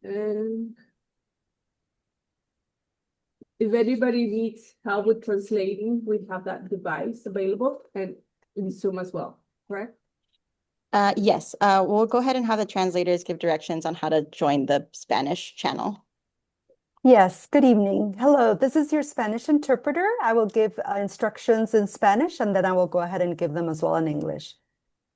And if anybody needs help with translating, we have that device available and in Zoom as well, correct? Yes, we'll go ahead and have the translators give directions on how to join the Spanish channel. Yes, good evening. Hello, this is your Spanish interpreter. I will give instructions in Spanish and then I will go ahead and give them as well in English.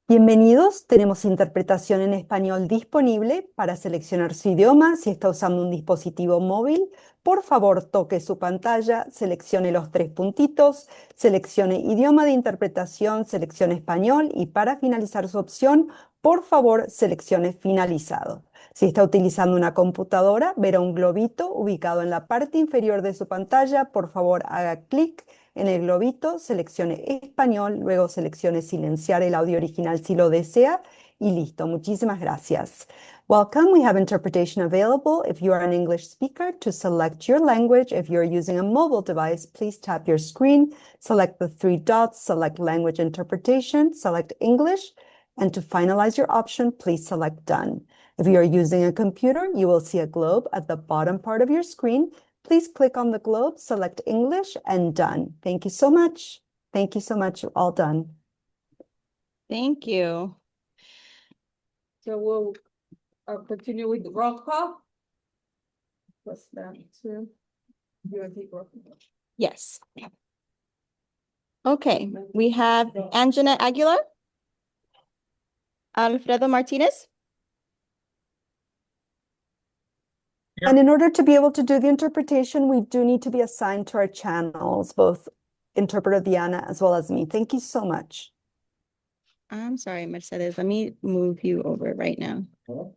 Bienvenidos, tenemos interpretación en español disponible. Para seleccionar su idioma, si está usando un dispositivo móvil, por favor toque su pantalla, seleccione los tres puntitos, seleccione idioma de interpretación, seleccione español y para finalizar su opción, por favor seleccione finalizado. Si está utilizando una computadora, verá un globito ubicado en la parte inferior de su pantalla. Por favor, haga clic en el globito, seleccione español, luego seleccione silenciar el audio original si lo desea y listo. Muchísimas gracias. Welcome. We have interpretation available. If you are an English speaker, to select your language. If you're using a mobile device, please tap your screen, select the three dots, select language interpretation, select English, and to finalize your option, please select done. If you are using a computer, you will see a globe at the bottom part of your screen. Please click on the globe, select English, and done. Thank you so much. Thank you so much. All done. Thank you. So we'll continue with the roll call. What's that? So you want to take roll call? Yes. Okay, we have Anjanette Aguilar, Alfredo Martinez. And in order to be able to do the interpretation, we do need to be assigned to our channels, both interpreter Diana as well as me. Thank you so much. I'm sorry, Mercedes. Let me move you over right now. Hello.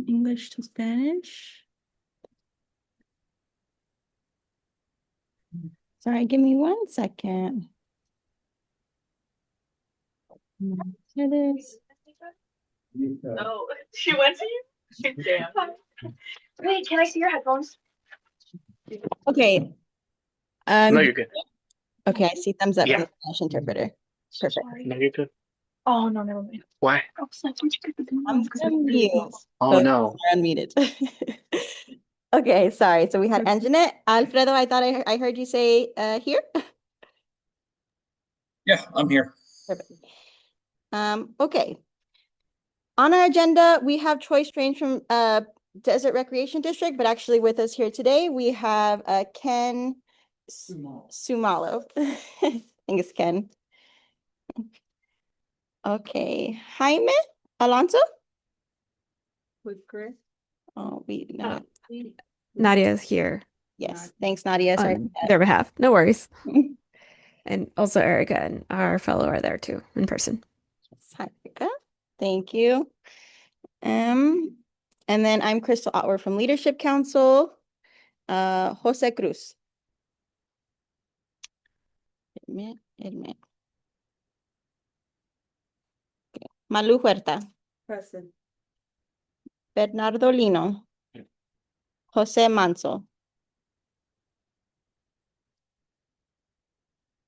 English to Spanish. Sorry, give me 1 second. Mercedes. Oh, she went to you? Damn. Wait, can I see your headphones? Okay. No, you're good. Okay, I see thumbs up Yeah. from the Spanish interpreter. Perfect. No, you're good. Oh, no, never mind. Why? I was like, where'd you get the I'm gonna mute. Oh, no. Unmuted. Okay, sorry. So we had Anjanette. Alfredo, I thought I heard you say here. Yeah, I'm here. Perfect. Okay. On our agenda, we have choice range from Desert Recreation District, but actually with us here today, we have Ken Sumalo. I think it's Ken. Okay. Jaime Alonso. With Chris. Oh, Nadia is here yes. Thanks, Nadia. Sorry. on their behalf. No worries. And also Erica and our fellow are there too in person. Hi, Erica. Thank you. And then I'm Crystal Otwer from Leadership Council. Jose Cruz. Admit. Okay. Malu Huerta. Present. Bernardo Lino. Jose Manso.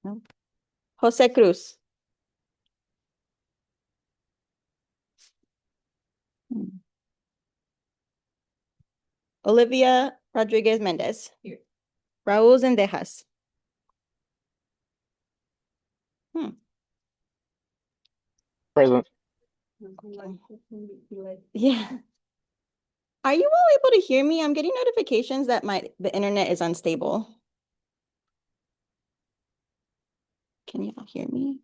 No. Jose Cruz. Olivia Rodriguez Mendez. Here. Raúl Zendejas. Present. Yeah. Are you all able to hear me? I'm getting notifications that the internet is unstable. Can you all hear me?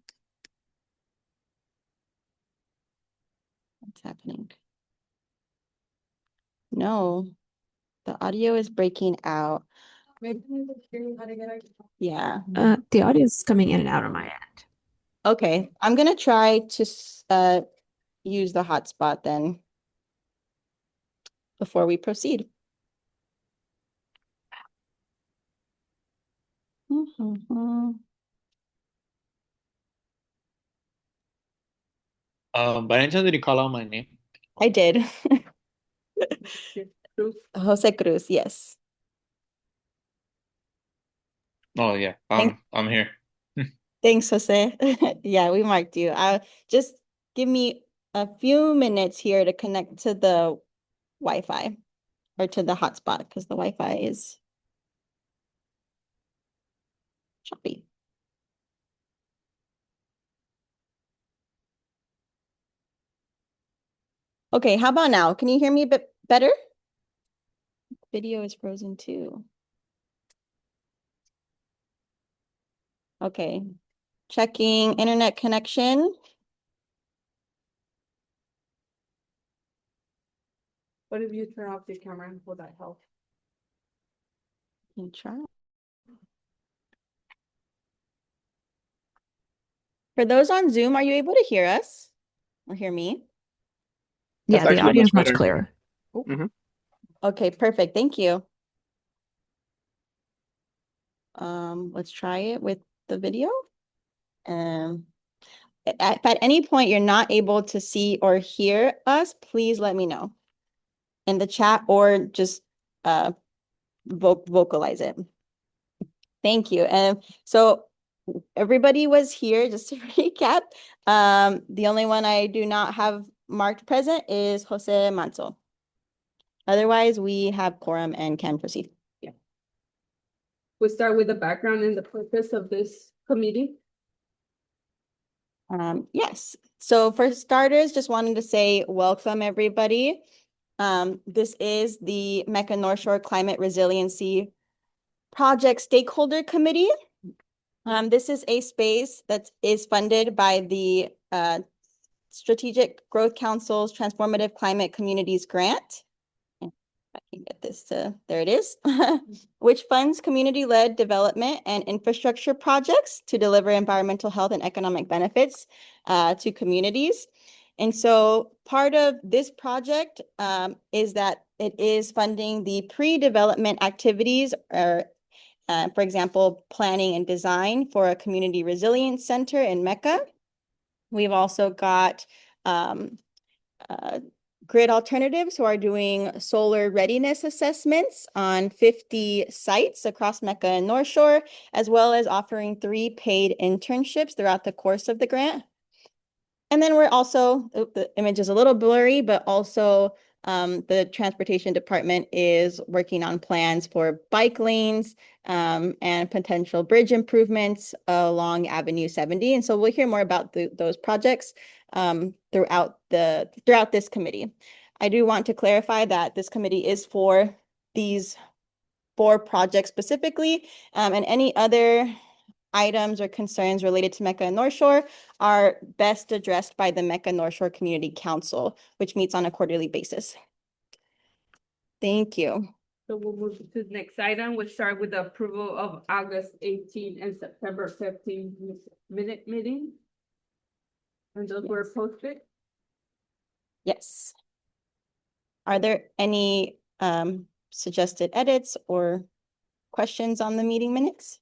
What's happening? No, the audio is breaking out. Yeah. The audio is coming in and out on my end. Okay, I'm gonna try to use the hotspot then before we proceed. By any chance did you call out my name? I did. Jose Cruz, yes. Oh yeah, I'm here. Thanks, Jose. Yeah, we marked you. Just give me a few minutes here to connect to the Wi-Fi or to the hotspot because the Wi-Fi is choppy. Okay, how about now? Can you hear me a bit better? Video is frozen too. Okay, checking internet connection. What if you turn off the camera? Will that help? Can try. For those on Zoom, are you able to hear us or hear me? Yeah, That's the actually audio is much much better. clearer. Okay, perfect. Thank you. Let's try it with the video. If at any point you're not able to see or hear us, please let me know in the chat or just vocalize it. Thank you. And so everybody was here, just to recap. The only one I do not have marked present is Jose Manso. Otherwise, we have quorum and can proceed. We start with the background and the purpose of this committee. Yes. So for starters, just wanted to say welcome, everybody. This is the Mecca-North Shore Climate Resiliency Project Stakeholder Committee. This is a space that is funded by the Strategic Growth Council's Transformative Climate Communities Grant. I can get this to, there it is, which funds community-led development and infrastructure projects to deliver environmental health and economic benefits to communities. And so part of this project is that it is funding the pre-development activities, or for example, planning and design for a community resilience center in Mecca. We've also got Grid Alternatives, who are doing solar readiness assessments on 50 sites across Mecca and North Shore, as well as offering 3 paid internships throughout the course of the grant. And then we're also, the image is a little blurry, but also the transportation department is working on plans for bike lanes and potential bridge improvements along Avenue 70. And so we'll hear more about those projects throughout this committee. I do want to clarify that this committee is for these 4 projects specifically, and any other items or concerns related to Mecca and North Shore are best addressed by the Mecca-North Shore Community Council, which meets on a quarterly basis. Thank you. So we'll move to the next item. We'll start with the approval of August 18 and September 15 minute meeting. And those were posted. Yes. Are there any suggested edits or questions on the meeting minutes?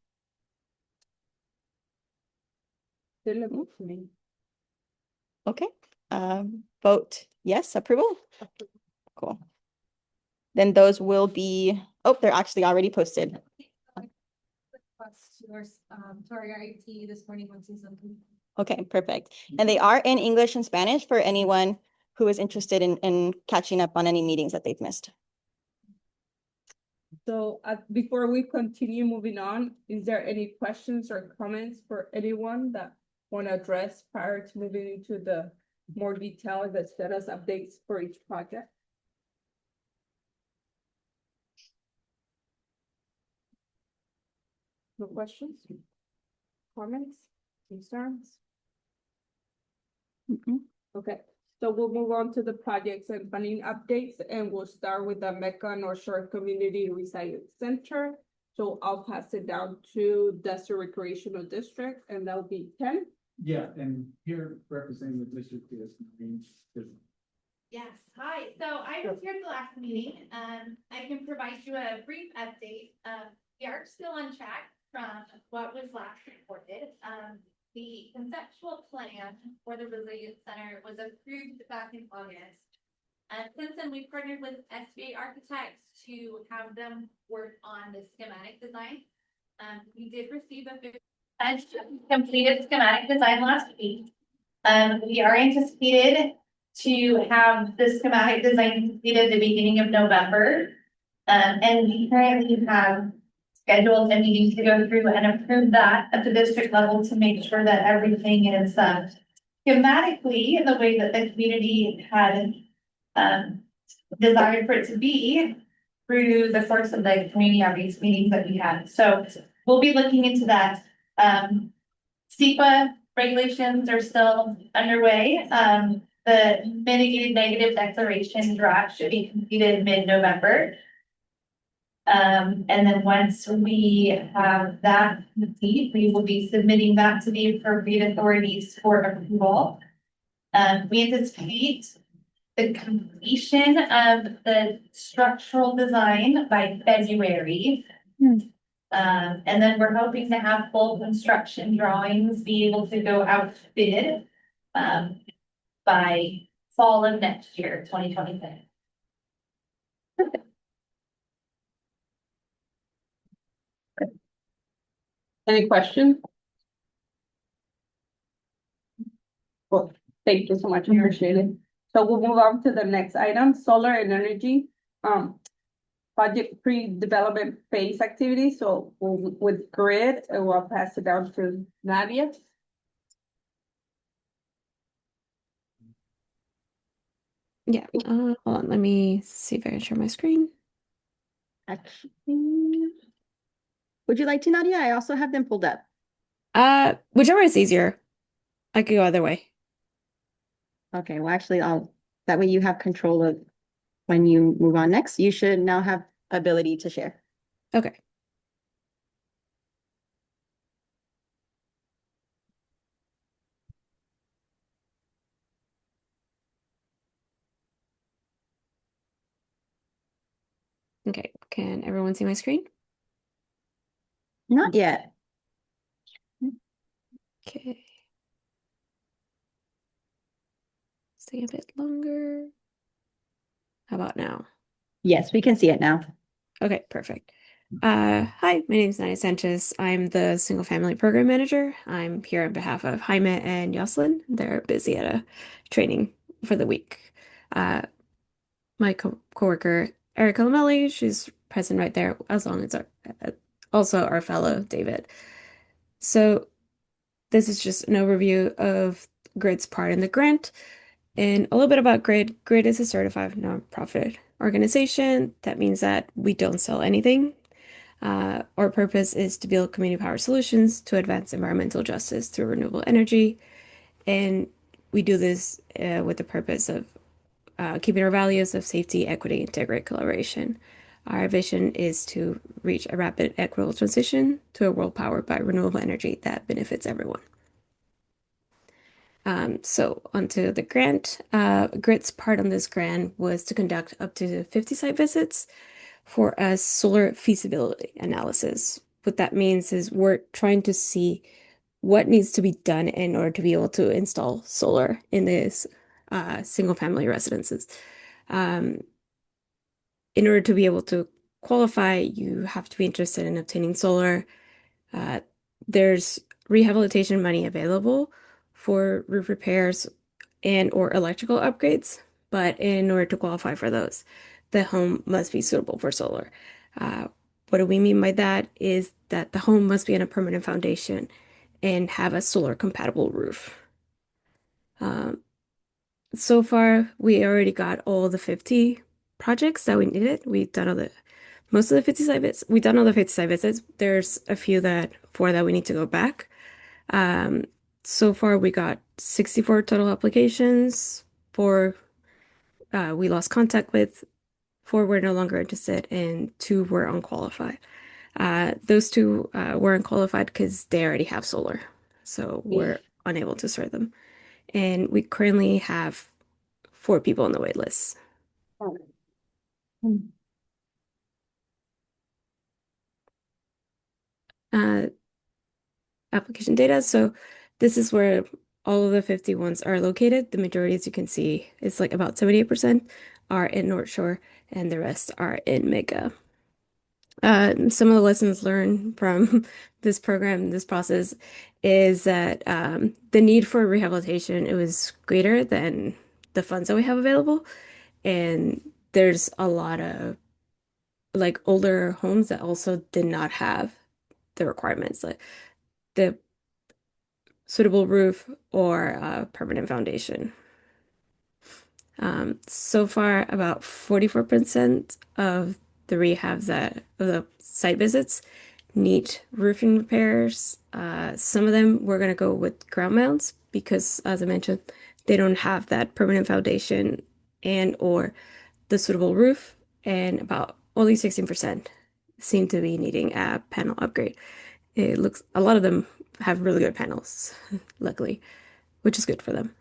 They look good to me. Okay. Vote yes, approval. Cool. Then those will be, oh, they're actually already posted. To our IT this morning once he's done. Okay, perfect. And they are in English and Spanish for anyone who is interested in catching up on any meetings that they've missed. So before we continue moving on, is there any questions or comments for anyone that want to address prior to moving into the more detailed the status updates for each project? No questions? Comments? Concerns? Okay, so we'll move on to the projects and funding updates, and we'll start with the Mecca-North Shore Community Resilience Center. So I'll pass it down to Desert Recreational District, and that'll be Ken. Yeah, and here representing the district is. Yes, hi. So I was here at the last meeting. I can provide you a brief update. We are still on track from what was last reported. The conceptual plan for the Resilience Center was approved back in August. Since then, we partnered with SBA architects to have them work on the schematic design. We did receive a I completed schematic design last week. We are anticipated to have the schematic design completed at the beginning of November. And we currently have scheduled a meeting to go through and approve that at the district level to make sure that everything is, schematically in the way that the community had, desired for it to be through the course of the community outreach meetings that we had. So we'll be looking into that. SEPA regulations are still underway. The mitigated negative declaration draft should be completed mid-November. And then once we have that complete, we will be submitting that to the appropriate authorities for approval. We anticipate the completion of the structural design by February. And then we're hoping to have full construction drawings be able to go out to bid by fall of next year, 2025. Any questions? Well, thank you so much, I appreciate it. So we'll move on to the next item, solar and energy. Project pre-development phase activity, so with grid, we'll pass it down to Nadia. Yeah. Hold on. Let me see if I can share my screen. Actually, would you like to, Nadia? I also have them pulled up. Whichever is easier. I could go either way. Okay, well, actually, that way you have control of when you move on next. You should now have ability to share. Okay. Okay. Can everyone see my screen? Not yet. Okay. Stay a bit longer. How about now? Yes, we can see it now. Okay, perfect. Hi, my name is Nadia Sanchez. I'm the single family program manager. I'm here on behalf of Jaime and Yoselin. They're busy at a training for the week. My coworker Erica Lamelli, she's present right there, as long as also our fellow David. So this is just an overview of Grid's part in the grant. And a little bit about Grid. Grid is a certified nonprofit organization. That means that we don't sell anything. Our purpose is to build community power solutions to advance environmental justice through renewable energy. And we do this with the purpose of keeping our values of safety, equity, integrity, collaboration. Our vision is to reach a rapid, equitable transition to a world powered by renewable energy that benefits everyone. So onto the grant. Grid's part on this grant was to conduct up to 50 site visits for a solar feasibility analysis. What that means is we're trying to see what needs to be done in order to be able to install solar in this single family residences. In order to be able to qualify, you have to be interested in obtaining solar. There's rehabilitation money available for roof repairs and or electrical upgrades, but in order to qualify for those, the home must be suitable for solar. What do we mean by that is that the home must be on a permanent foundation and have a solar compatible roof. So far, we already got all the 50 projects that we needed. We've done all the most of the 50 site visits. We've done all the 50 site visits. There's a few four that we need to go back. So far we got 64 total applications. Four we lost contact with. Four were no longer interested, and two were unqualified. Those two were unqualified because they already have solar, so we're unable to serve them. And we currently have 4 people on the wait list. Application data. So this is where all of the 50 ones are located. The majority, as you can see, is like about 78% are in North Shore, and the rest are in Mecca. Some of the lessons learned from this program, this process, is that the need for rehabilitation, it was greater than the funds that we have available. And there's a lot of like older homes that also did not have the requirements, like the suitable roof or permanent foundation. So far, about 44% of the rehabs of the site visits need roofing repairs. Some of them we're gonna go with ground mounts because, as I mentioned, they don't have that permanent foundation and or the suitable roof, and about only 16% seem to be needing a panel upgrade. It looks a lot of them have really good panels, luckily, which is good for them.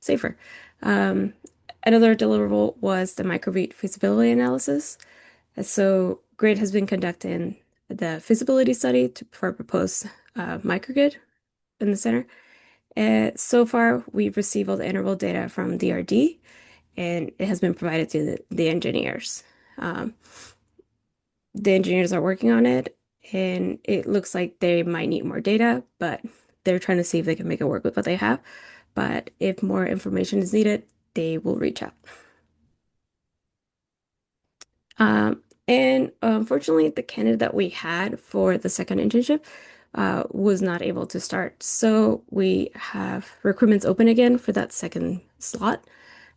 Safer. Um, Another deliverable was the microgrid feasibility analysis. So GRID has been conducting the feasibility study for a proposed microgrid in the center. So far, we've received all the interval data from DRD, and it has been provided to the engineers. The engineers are working on it, and it looks like they might need more data, but they're trying to see if they can make it work with what they have. But if more information is needed, they will reach out. And unfortunately, the candidate that we had for the second internship was not able to start. So we have recruitments open again for that second slot.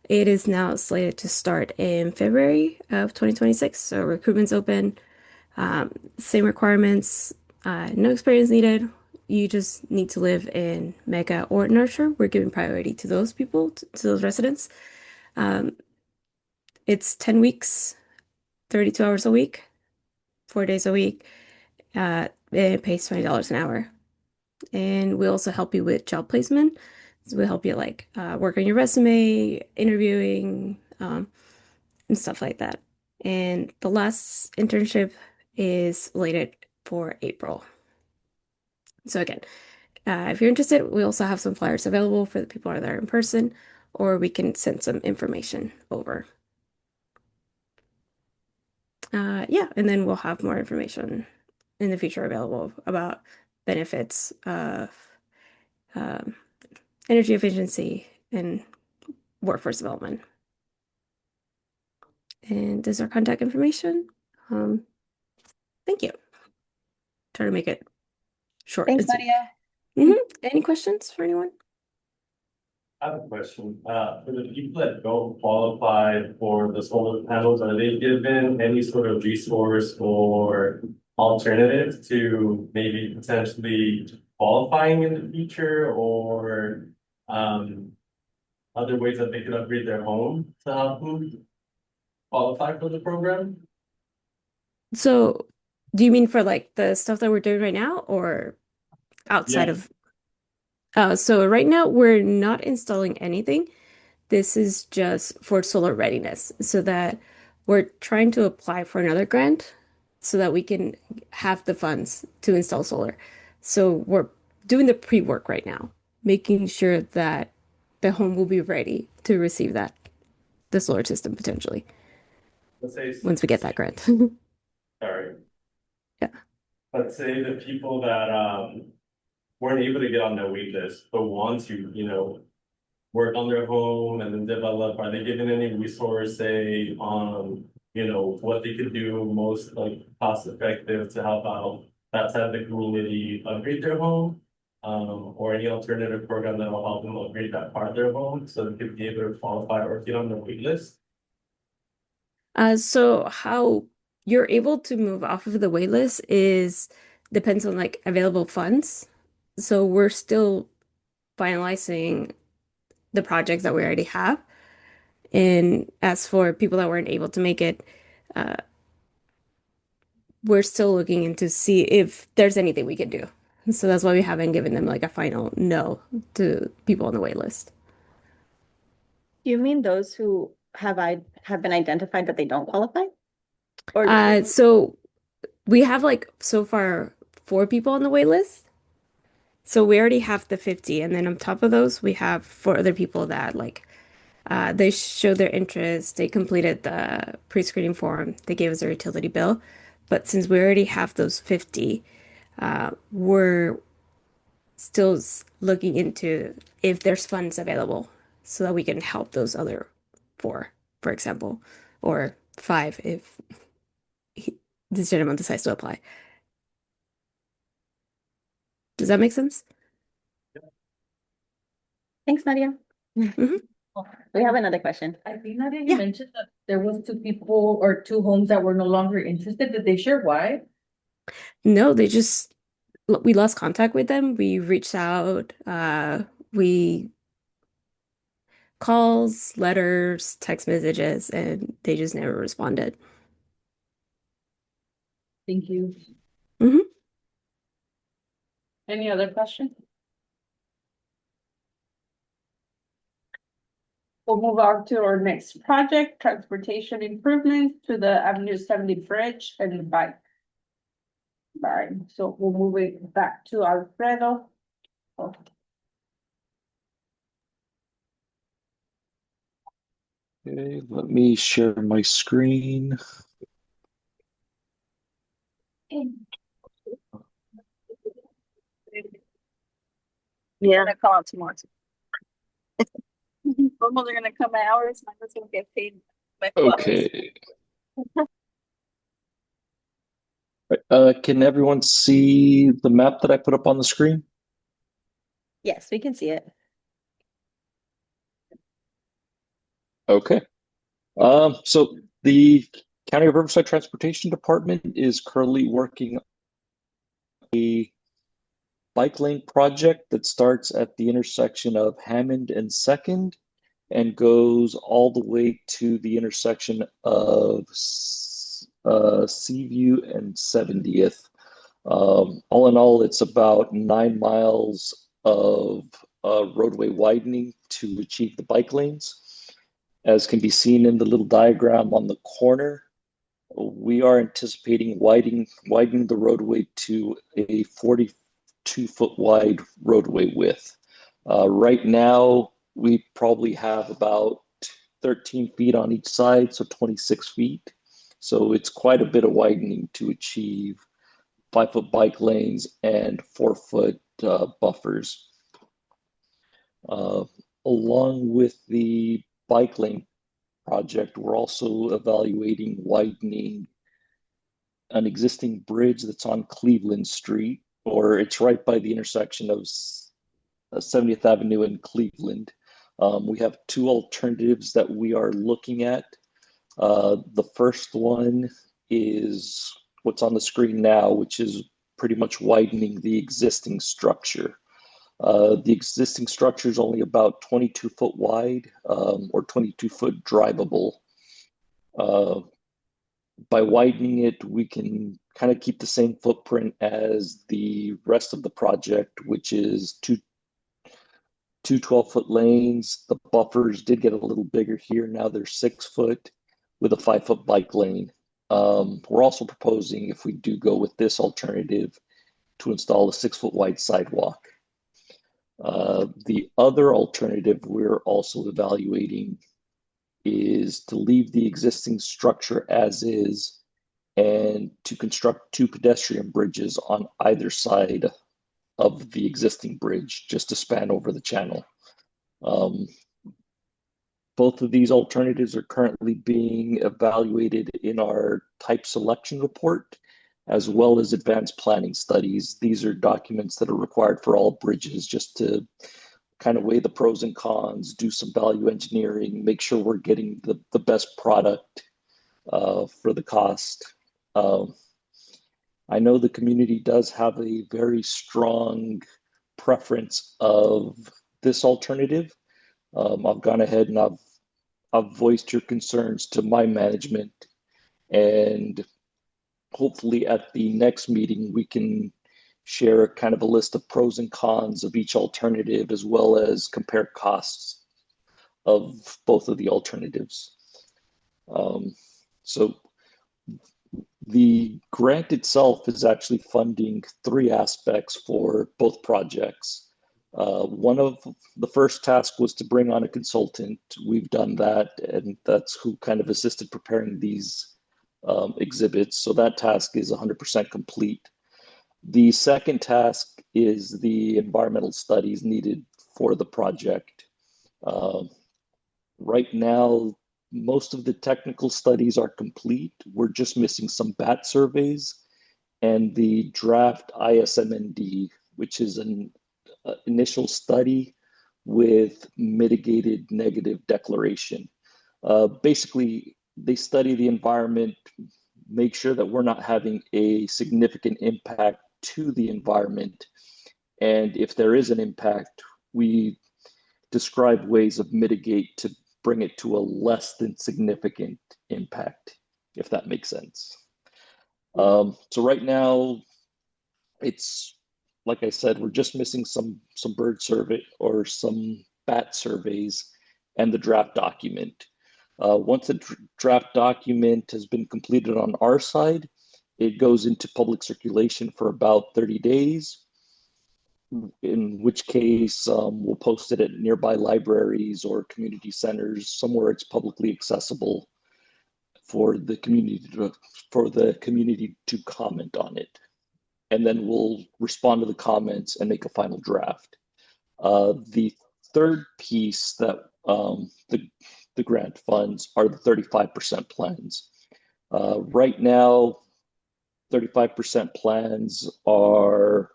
It is now slated to start in February of 2026. So recruitment's open, same requirements, no experience needed. You just need to live in Mecca or North Shore. We're giving priority to those people, to those residents. It's 10 weeks, 32 hours a week, 4 days a week. It pays $20 an hour. And we also help you with job placement. So we help you like work on your resume, interviewing, and stuff like that. And the last internship is slated for April. So again, if you're interested, we also have some flyers available for the people that are there in person, or we can send some information over. Yeah, and then we'll have more information in the future available about benefits of um, energy efficiency and workforce development. And this is our contact information. Thank you. Try to make it short. Thanks, and Nadia. Any questions for anyone? I have a question. For the people that don't qualify for the solar panels, are they given any sort of resource or alternative to maybe potentially qualifying in the future, or other ways that they could upgrade their home to help them qualify for the program? So, do you mean for like the stuff that we're doing right now or outside Yeah. of? So right now we're not installing anything. This is just for solar readiness, so that we're trying to apply for another grant so that we can have the funds to install solar. So we're doing the pre-work right now, making sure that the home will be ready to receive the solar system potentially Let's say, once we get that grant. sorry. Yeah. Let's say the people that weren't able to get on the wait list, but want to, work on their home and then develop, are they given any resource, say, on, what they could do most like cost effective to help out that side of the community upgrade their home? Or any alternative program that will help them upgrade that part of their home so they could be able to qualify or get on the wait list? So how you're able to move off of the wait list is depends on like available funds. So we're still finalizing the projects that we already have. And as for people that weren't able to make it, uh, we're still looking into see if there's anything we can do. So that's why we haven't given them like a final no to people on the wait list. Do you mean those who have been identified that they don't qualify? Or So we have like so far 4 people on the wait list. So we already have the 50, and then on top of those, we have 4 other people that like they showed their interest, they completed the pre-screening form, they gave us their utility bill. But since we already have those 50, we're still looking into if there's funds available so that we can help those other 4, for example, or 5 if this gentleman decides to apply. Does that make sense? Thanks, Nadia. Mhm. We have another question. I think Nadia, you Yeah. mentioned that there was 2 people or 2 homes that were no longer interested. Did they share why? No, we lost contact with them. We reached out, we calls, letters, text messages, and they just never responded. Thank you. Mhm. Any other question? We'll move on to our next project, transportation improvements to the Avenue 70 Bridge and the bike line. So we'll move it back to Alfredo. Okay, let me share my screen. Yeah. Gonna call out tomorrow. Almost are gonna come hours, my husband get paid. Okay. Can everyone see the map that I put up on the screen? Yes, we can see it. Okay. So the County of Riverside Transportation Department is currently working a bike lane project that starts at the intersection of Hammond and Second and goes all the way to the intersection of Seaview and 70th. All in all, it's about 9 miles of roadway widening to achieve the bike lanes. As can be seen in the little diagram on the corner, we are anticipating widening the roadway to a 42-foot wide roadway width. Right now, we probably have about 13 feet on each side, so 26 feet. So it's quite a bit of widening to achieve 5-foot bike lanes and 4-foot buffers. Along with the bike lane project, we're also evaluating widening an existing bridge that's on Cleveland Street, or it's right by the intersection of 70th Avenue and Cleveland. We have 2 alternatives that we are looking at. The first one is what's on the screen now, which is pretty much widening the existing structure. The existing structure is only about 22 foot wide, or 22 foot drivable. By widening it, we can kind of keep the same footprint as the rest of the project, which is two 12-foot lanes. The buffers did get a little bigger here. Now they're 6 foot with a 5-foot bike lane. We're also proposing, if we do go with this alternative, to install a 6-foot wide sidewalk. The other alternative we're also evaluating is to leave the existing structure as is and to construct 2 pedestrian bridges on either side of the existing bridge just to span over the channel. Both of these alternatives are currently being evaluated in our type selection report, as well as advanced planning studies. These are documents that are required for all bridges just to kind of weigh the pros and cons, do some value engineering, make sure we're getting the best product for the cost. I know the community does have a very strong preference of this alternative. I've gone ahead and I've voiced your concerns to my management, and hopefully at the next meeting we can share kind of a list of pros and cons of each alternative, as well as compare costs of both of the alternatives. So the grant itself is actually funding 3 aspects for both projects. One of the first task was to bring on a consultant. We've done that, and that's who kind of assisted preparing these exhibits. So that task is 100% complete. The second task is the environmental studies needed for the project. Right now, most of the technical studies are complete. We're just missing some bat surveys and the draft ISMND, which is an initial study with mitigated negative declaration. Basically, they study the environment, make sure that we're not having a significant impact to the environment. And if there is an impact, we describe ways of mitigate to bring it to a less than significant impact, if that makes sense. So right now, it's like I said, we're just missing some bird survey or some bat surveys and the draft document. Once the draft document has been completed on our side, it goes into public circulation for about 30 days, in which case we'll post it at nearby libraries or community centers, somewhere it's publicly accessible for the community to comment on it. And then we'll respond to the comments and make a final draft. The third piece that the grant funds are the 35% plans. Right now, 35% plans are,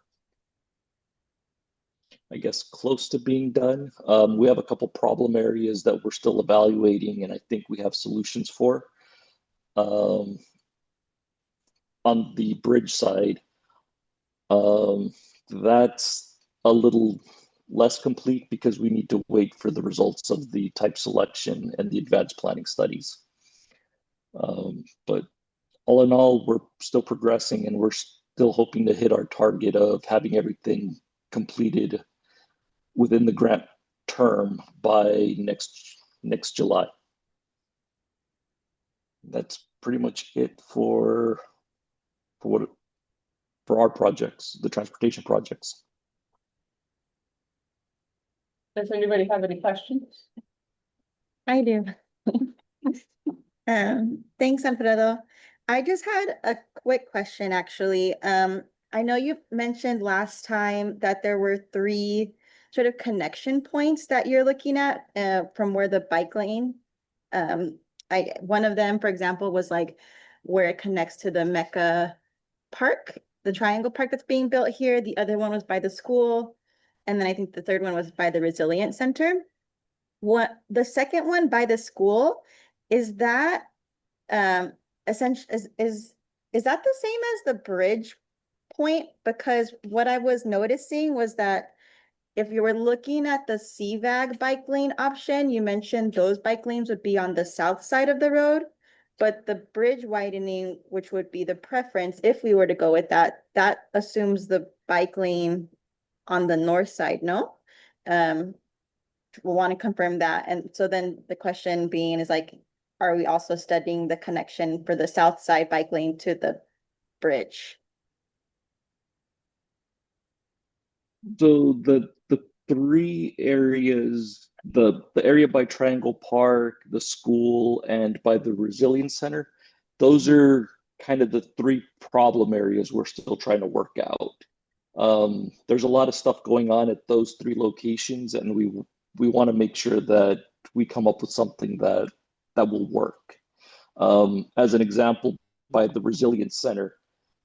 I guess, close to being done. We have a couple problem areas that we're still evaluating, and I think we have solutions for. On the bridge side, that's a little less complete because we need to wait for the results of the type selection and the advanced planning studies. But all in all, we're still progressing and we're still hoping to hit our target of having everything completed within the grant term by next July. That's pretty much it for our projects, the transportation projects. Does anybody have any questions? I do. Thanks, Alfredo. I just had a quick question, actually. I know you mentioned last time that there were 3 sort of connection points that you're looking at from where the bike lane. One of them, for example, was like where it connects to the Mecca Park, the Triangle Park that's being built here. The other one was by the school. And then I think the third one was by the Resilience Center. The second one by the school, is that essentially is that the same as the bridge point? Because what I was noticing was that if you were looking at the CVAG bike lane option, you mentioned those bike lanes would be on the south side of the road, but the bridge widening, which would be the preference if we were to go with that, that assumes the bike lane on the north side, no? We'll want to confirm that. And so then the question being is like, are we also studying the connection for the south side bike lane to the bridge? So the 3 areas, the area by Triangle Park, the school, and by the Resilience Center, those are kind of the 3 problem areas we're still trying to work out. There's a lot of stuff going on at those 3 locations, and we want to make sure that we come up with something that will work. As an example, by the Resilience Center,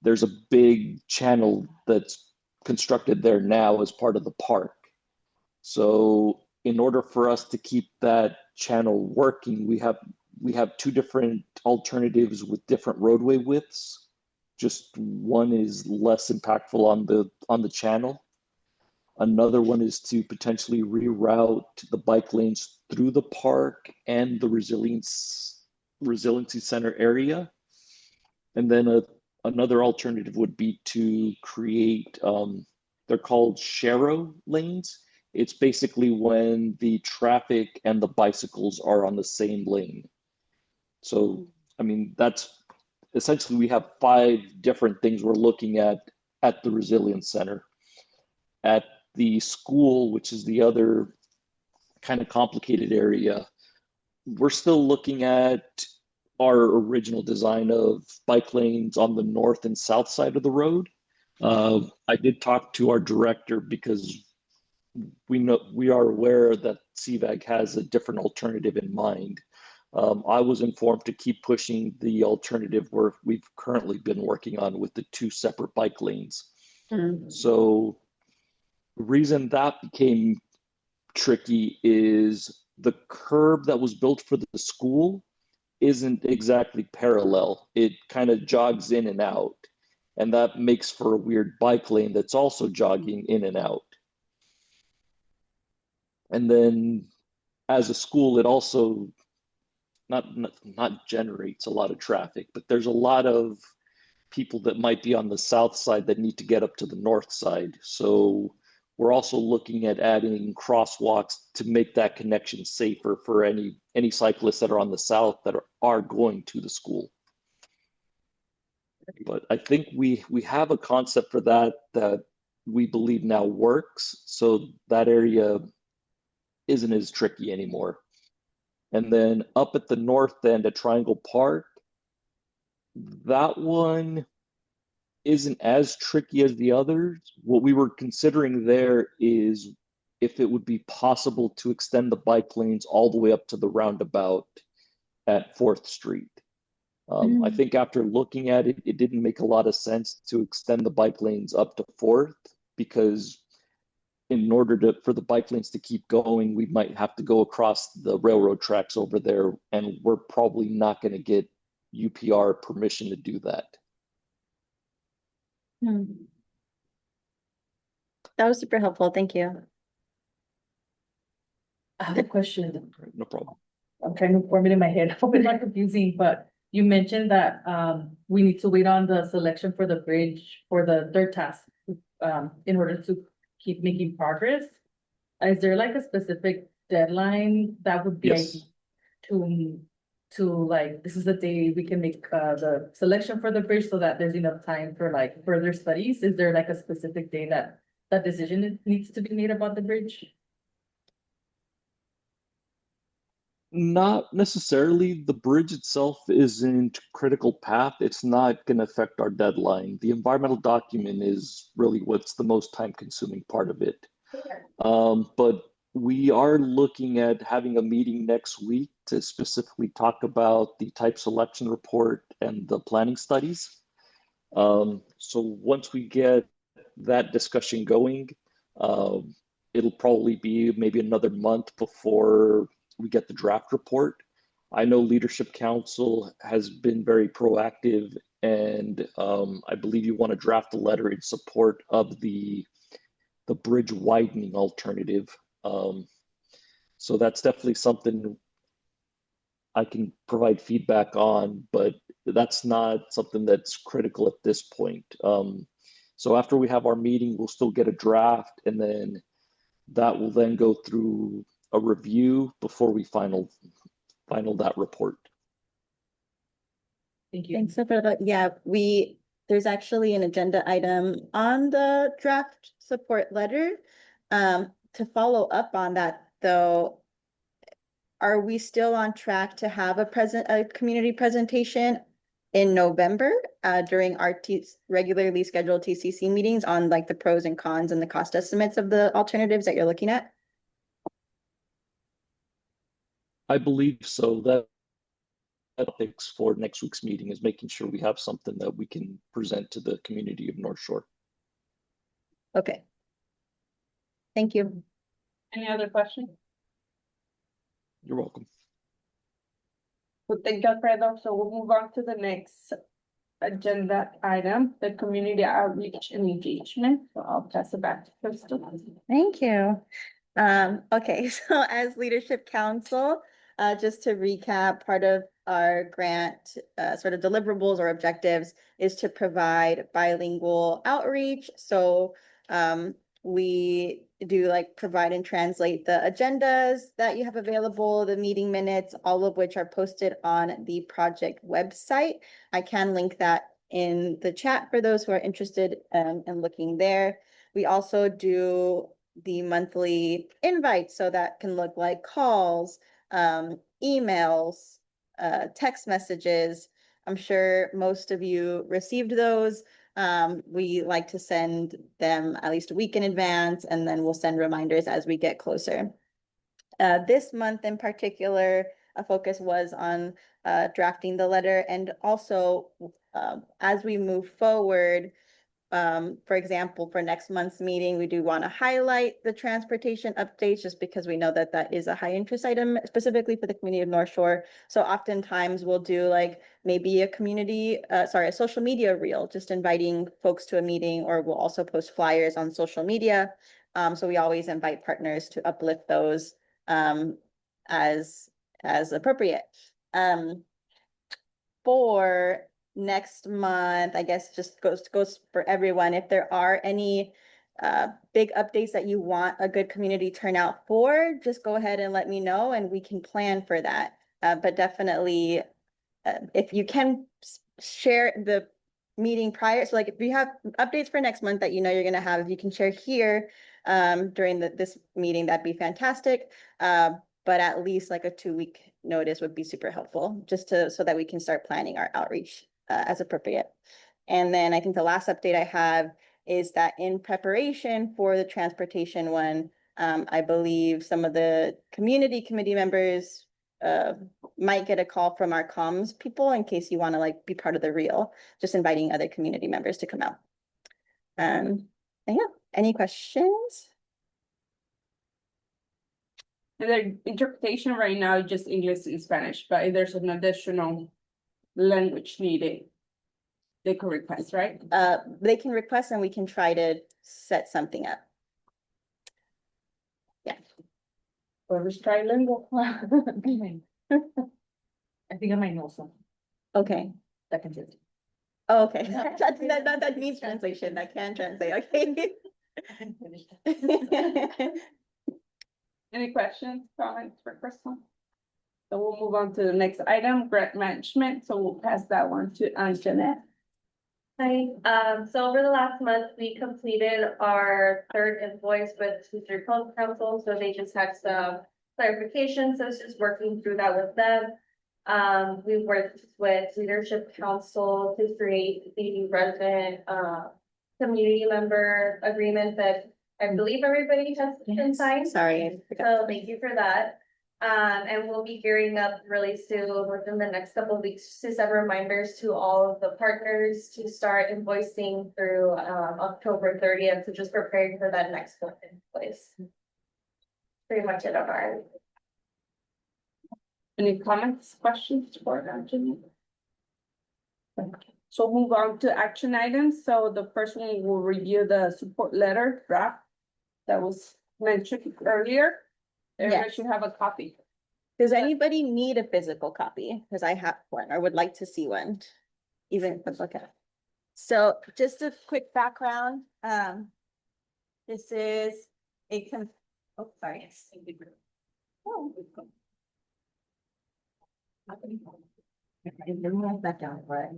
there's a big channel that's constructed there now as part of the park. So in order for us to keep that channel working, we have 2 different alternatives with different roadway widths. Just one is less impactful on the channel. Another one is to potentially reroute the bike lanes through the park and the Resiliency Center area. And then another alternative would be to create, they're called Sharrow lanes. It's basically when the traffic and the bicycles are on the same lane. So, I mean, that's essentially, we have 5 different things we're looking at the Resilience Center. At the school, which is the other kind of complicated area, we're still looking at our original design of bike lanes on the north and south side of the road. I did talk to our director because we are aware that CVAG has a different alternative in mind. I was informed to keep pushing the alternative where we've currently been working on with the two separate bike lanes. So the reason that became tricky is the curb that was built for the school isn't exactly parallel. It kind of jogs in and out, and that makes for a weird bike lane that's also jogging in and out. And then as a school, it also not generates a lot of traffic, but there's a lot of people that might be on the south side that need to get up to the north side. So we're also looking at adding crosswalks to make that connection safer for any cyclists that are on the south that are going to the school. But I think we have a concept for that we believe now works. So that area isn't as tricky anymore. And then up at the north end at Triangle Park, that one isn't as tricky as the others. What we were considering there is if it would be possible to extend the bike lanes all the way up to the roundabout at 4th Street. I think after looking at it, it didn't make a lot of sense to extend the bike lanes up to 4th because in order for the bike lanes to keep going, we might have to go across the railroad tracks over there, and we're probably not going to get UPR permission to do that. That was super helpful. Thank you. I have a question. No problem. I'm trying to form it in my head. I hope it's not confusing, but you mentioned that we need to wait on the selection for the bridge for the third task in order to keep making progress. Is there like a specific deadline that would be Yes. to like, this is the day we can make the selection for the bridge so that there's enough time for like further studies? Is there like a specific day that that decision needs to be made about the bridge? Not necessarily. The bridge itself isn't critical path. It's not going to affect our deadline. The environmental document is really what's the most time consuming part of it. But we are looking at having a meeting next week to specifically talk about the type selection report and the planning studies. So once we get that discussion going, it'll probably be maybe another month before we get the draft report. I know Leadership Council has been very proactive, and I believe you want to draft a letter in support of the bridge widening alternative. So that's definitely something I can provide feedback on, but that's not something that's critical at this point. So after we have our meeting, we'll still get a draft, and then that will then go through a review before we final that report. Thank you. Thanks for that. Yeah, there's actually an agenda item on the draft support letter. To follow up on that though, are we still on track to have a community presentation in November during our regularly scheduled TCC meetings on like the pros and cons and the cost estimates of the alternatives that you're looking at? I believe so. That topics for next week's meeting is making sure we have something that we can present to the community of North Shore. Okay. Thank you. Any other questions? You're welcome. Well, thank you, Alfredo. So we'll move on to the next agenda item, the community outreach and engagement. So I'll pass it back to Crystal. Thank you. Okay, so as Leadership Council, just to recap, part of our grant sort of deliverables or objectives is to provide bilingual outreach. So we do like provide and translate the agendas that you have available, the meeting minutes, all of which are posted on the project website. I can link that in the chat for those who are interested in looking there. We also do the monthly invites, so that can look like calls, emails, text messages. I'm sure most of you received those. We like to send them at least a week in advance, and then we'll send reminders as we get closer. This month in particular, a focus was on drafting the letter, and also as we move forward, for example, for next month's meeting, we do want to highlight the transportation updates just because we know that that is a high interest item specifically for the community of North Shore. So oftentimes we'll do like maybe a social media reel, just inviting folks to a meeting, or we'll also post flyers on social media. So we always invite partners to uplift those as appropriate. For next month, I guess just goes for everyone. If there are any big updates that you want a good community turnout for, just go ahead and let me know and we can plan for that. But definitely, if you can share the meeting prior, so like if you have updates for next month that you know you're gonna have, if you can share here during this meeting, that'd be fantastic. But at least like a 2-week notice would be super helpful, just so that we can start planning our outreach as appropriate. And then I think the last update I have is that in preparation for the transportation one, I believe some of the committee members might get a call from our comms people in case you want to like be part of the reel, just inviting other community members to come out. And yeah, any questions? And the interpretation right now is just English and Spanish, but if there's an additional language needed, they could request, right? They can request and we can try to set something up. Yeah. Whoever's trilingual. I think I might know some Okay. that can do it. Oh, okay. That means translation. That can translate. Okay. I can finish that. Any questions, comments for Crystal? So we'll move on to the next item, grant management. So we'll pass that one to Anjanette. Hi, so over the last month, we completed our third invoice with Teacher Council, so they just had some clarifications, so it's just working through that with them. We worked with Leadership Council to create the resident, community member agreement that I believe everybody has been signed. Sorry, I forgot. So thank you for that. And we'll be gearing up really soon within the next couple of weeks to set reminders to all of the partners to start invoicing through October 30th. So just preparing for that next one in place. Pretty much it on our end. Any comments, questions for Anjanette? So move on to action items. So the first one will review the support letter draft that was mentioned earlier. Everybody Yes. should have a copy. Does anybody need a physical copy? Because I have one or would like to see one, even if look at it. So just a quick background. This is a oh, sorry. Oh. That down, right?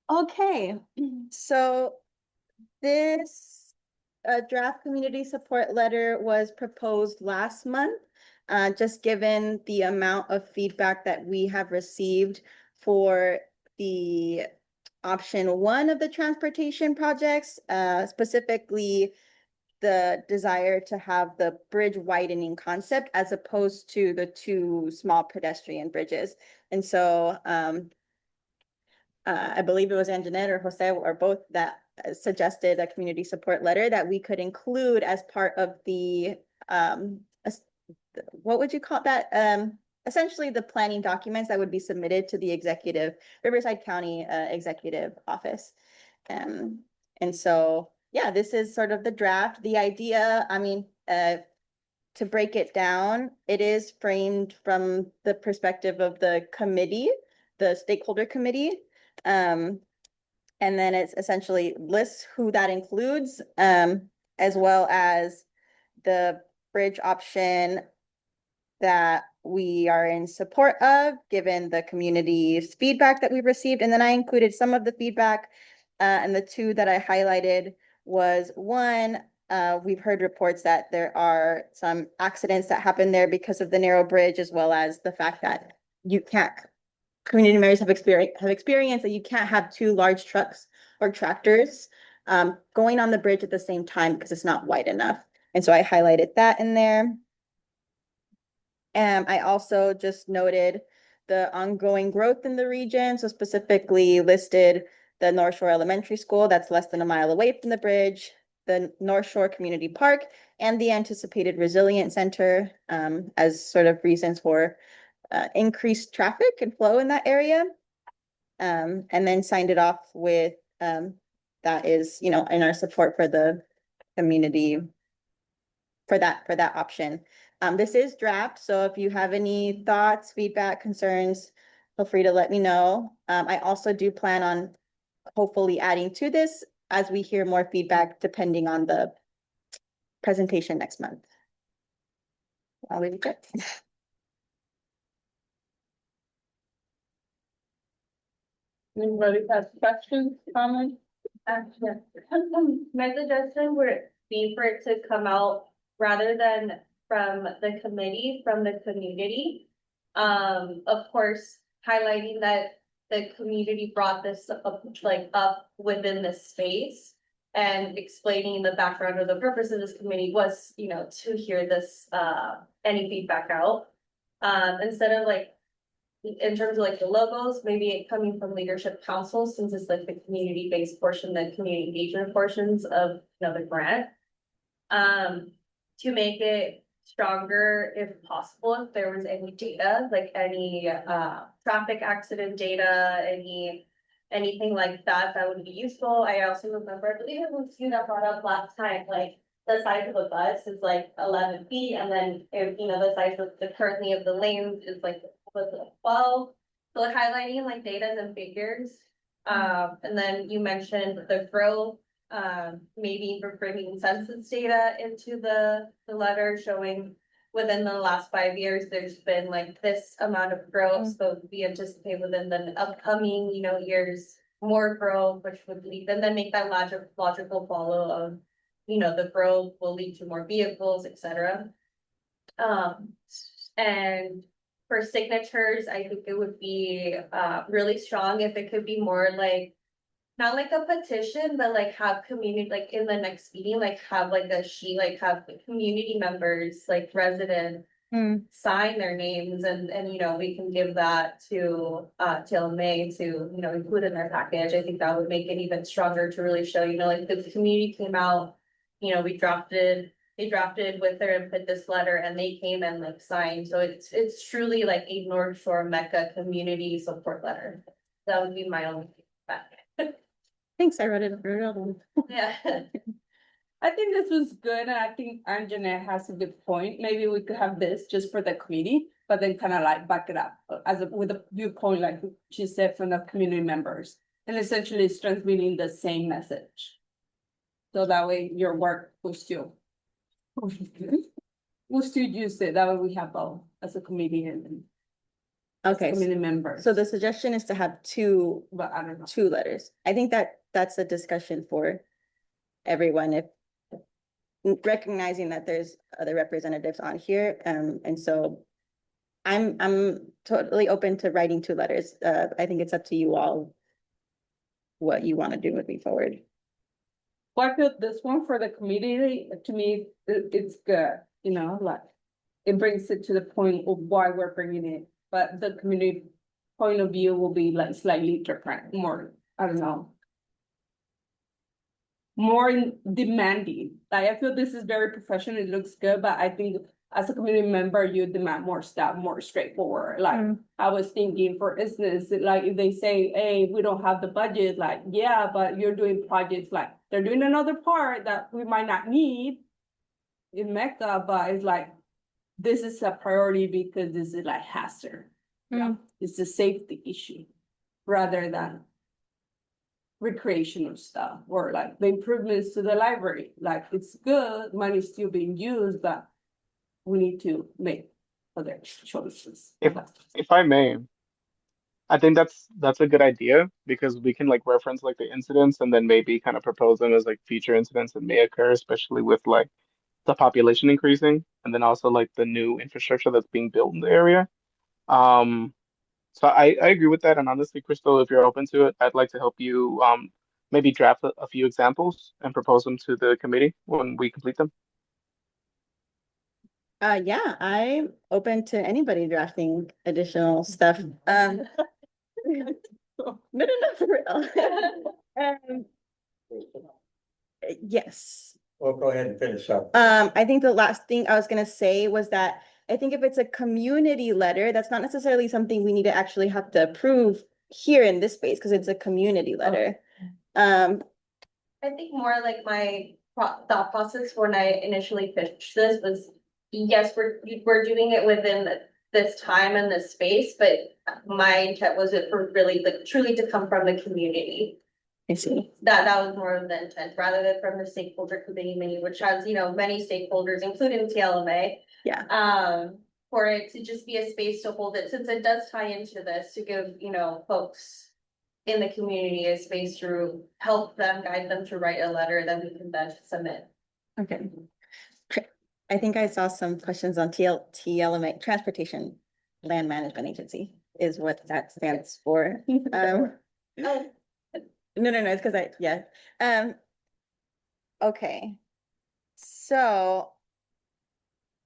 Okay, so this draft community support letter was proposed last month. Just given the amount of feedback that we have received for the option 1 of the transportation projects, specifically the desire to have the bridge widening concept as opposed to the 2 small pedestrian bridges. And so I believe it was Anjanette or Jose or both that suggested a community support letter that we could include as part of the what would you call that? Essentially the planning documents that would be submitted to the Riverside County executive office. And so, yeah, this is sort of the draft. The idea, I mean, to break it down, it is framed from the perspective of the committee, the stakeholder committee. And then it's essentially lists who that includes, as well as the bridge option that we are in support of, given the community's feedback that we've received. And then I included some of the feedback, and the 2 that I highlighted was 1, we've heard reports that there are some accidents that happen there because of the narrow bridge, as well as the fact that you can't, community members have experienced that you can't have two large trucks or tractors going on the bridge at the same time because it's not wide enough. And so I highlighted that in there. I also just noted the ongoing growth in the region. So specifically listed the North Shore Elementary School that's less than a mile away from the bridge, the North Shore Community Park, and the anticipated Resilience Center as sort of reasons for increased traffic and flow in that area. And then signed it off with that is, in our support for the community for that option. This is draft, so if you have any thoughts, feedback, concerns, feel free to let me know. I also do plan on hopefully adding to this as we hear more feedback, depending on the presentation next month. I'll leave it there. Anybody has questions, comments? My suggestion would be for it to come out rather than from the committee, from the community. Of course, highlighting that the community brought this up within this space and explaining the background or the purpose of this committee was, to hear this, any feedback out. Instead of in terms of the logos, maybe it coming from leadership council, since it's the community-based portion, the community engagement portions of the grant. To make it stronger if possible, if there was any data, any traffic accident data, anything like that, that would be useful. I also remember, I believe it was you that brought up last time, the size of a bus is 11 feet, and then if the size of the currently of the lanes is 12. So highlighting data and figures. And then you mentioned the growth, maybe for bringing census data into the letter, showing within the last 5 years there's been this amount of growth. So we anticipate within the upcoming years more growth, which would lead, and then make that logical follow of the growth will lead to more vehicles, etc. And for signatures, I think it would be really strong if it could be more not a petition, but have community, in the next meeting, have a sheet, have the community members, residents sign their names, and we can give that to May to include in their package. I think that would make it even stronger to really show the community came out, they drafted with their input this letter, and they came and signed. So it's truly a North Shore Mecca community support letter. That would be my only feedback. Thanks, I read it. Yeah. I think this was good, and I think Anjanette has a good point. Maybe we could have this just for the committee, but then kind of back it up with a viewpoint, like she said, from the community members, and essentially it's transmitting the same message. So that way your work will still use it. That way we have both as a committee and Okay, committee members. so the suggestion is to have two, But I don't know. two letters. I think that's a discussion for everyone, if recognizing that there's other representatives on here. And so I'm totally open to writing two letters. I think it's up to you all what you want to do moving forward. Well, I feel this one for the community, to me, it's good, it brings it to the point of why we're bringing it, but the community point of view will be slightly different, more, I don't know, more demanding. I feel this is very professional, it looks good, but I think as a community member, you demand more stuff, more straightforward. I was thinking, for instance, if they say, hey, we don't have the budget, yeah, but you're doing projects, they're doing another part that we might not need in Mecca, but it's this is a priority because this is hazard. It's a safety issue rather than recreational stuff, or the improvements to the library. It's good, money's still being used, but we need to make other choices. If I may, I think that's a good idea because we can like reference like the incidents and then maybe kind of propose them as like future incidents that may occur, especially with like the population increasing and then also like the new infrastructure that's being built in the area. Um, so I agree with that. And honestly, Crystal, if you're open to it, I'd like to help you maybe draft a few examples and propose them to the committee when we complete them. Yeah, I'm open to anybody drafting additional stuff. No, no, no, for real. Um, yes. Well, go ahead and finish up. I think the last thing I was gonna say was that I think if it's a community letter, that's not necessarily something we need to actually have to approve here in this space, because it's a community letter. I think more like my thought process when I initially pitched this was, yes, we're doing it within this time and this space, but my intent was it for really like truly to come from the community. I see. That was more of the intent rather than from the stakeholder committee meeting, which has, you know, many stakeholders, including TLMA. Yeah. For it to just be a space to hold it, since it does tie into this, to give, you know, folks in the community a space to help them, guide them to write a letter that we can then submit. Okay. I think I saw some questions on TLMA, Transportation Land Management Agency is what that stands for. No, it's because yeah. Okay. So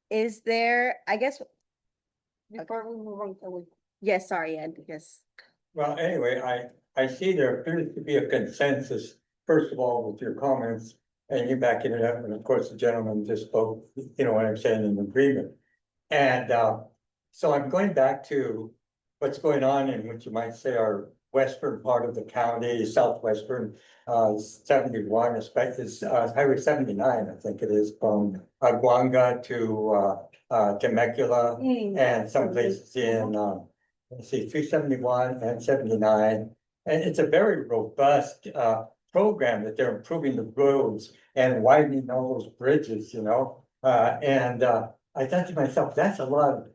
is there, I guess, Before we move on, yes, sorry, Ed, yes. Well, anyway, I see there appears to be a consensus, first of all, with your comments, and you backing it up, and of course, the gentleman just spoke, you know what I'm saying, in agreement. And so I'm going back to what's going on in what you might say our western part of the county, southwestern, 71, especially Highway 79, I think it is, from Aguanga to Temecula, and some places in let's see, 371 and 79. And it's a very robust program that they're improving the roads and widening all those bridges, you know. I thought to myself, that's a lot of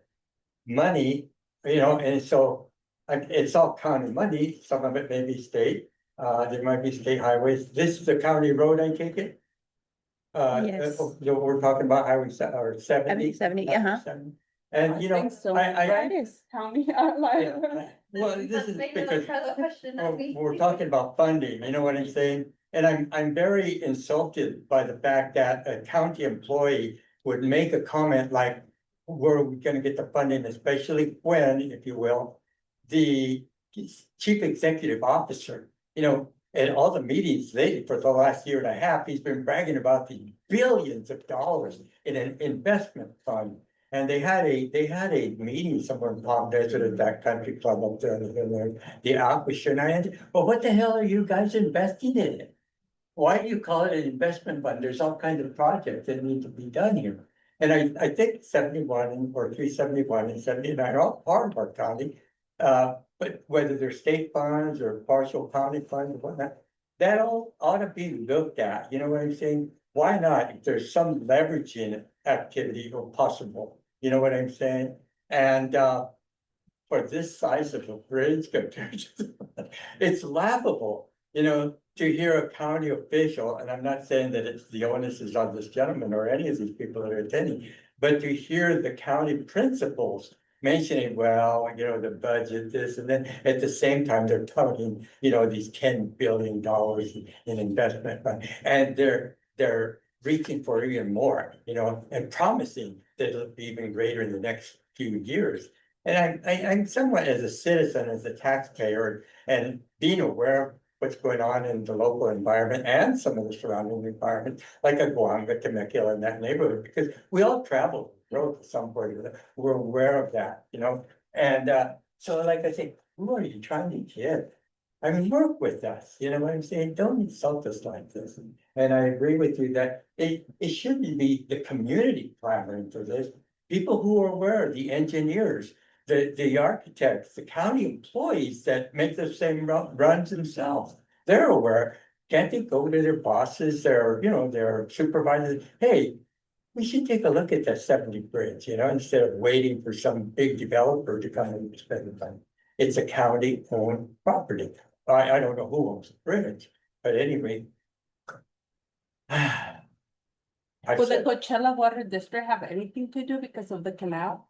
money, you know, and so it's all county money. Some of it may be state. There might be state highways. This is a county road, I take it. Yes. We're talking about highway 70. 70, And you know, It is county. well, this is because we're talking about funding, you know what I'm saying? And I'm very insulted by the fact that a county employee would make a comment like, where are we gonna get the funding, especially when, if you will, the chief executive officer, you know, at all the meetings lately for the last year and a half, he's been bragging about the billions of dollars in an investment fund. And they had a meeting somewhere in Palm Desert at that country club up there, the Aquashore. And I said, well, what the hell are you guys investing in it? Why do you call it an investment fund? There's all kinds of projects that need to be done here. And I think 71 or 371 and 79 are all part of our county. But whether they're state funds or partial county funds or whatnot, that all ought to be looked at. You know what I'm saying? Why not? If there's some leveraging activity or possible, you know what I'm saying? And for this size of a bridge compared to, it's laughable, you know, to hear a county official, and I'm not saying that it's the onus is on this gentleman or any of these people that are attending, but to hear the county principals mentioning, well, you know, the budget, this, and then at the same time, they're touting, you know, these $10 billion in investment fund, and they're reaching for even more, you know, and promising that it'll be even greater in the next few years. And I'm somewhat, as a citizen, as a taxpayer, and being aware of what's going on in the local environment and some of the surrounding environment, like Aguanga, Temecula, in that neighborhood, because we all travel the road to some point or other. We're aware of that, you know. And so, like I say, who are you trying to get? I mean, work with us, you know what I'm saying? Don't insult us like this. And I agree with you that it shouldn't be the community clamoring for this. People who are aware, the engineers, the architects, the county employees that make the same runs themselves, they're aware. Can't they go to their bosses, their, you know, their supervisors? Hey, we should take a look at that 70 bridge, you know, instead of waiting for some big developer to come and spend the money. it's a county-owned property. I don't know who owns the bridge, but anyway. Will the Coachella Water District have anything to do because of the canal?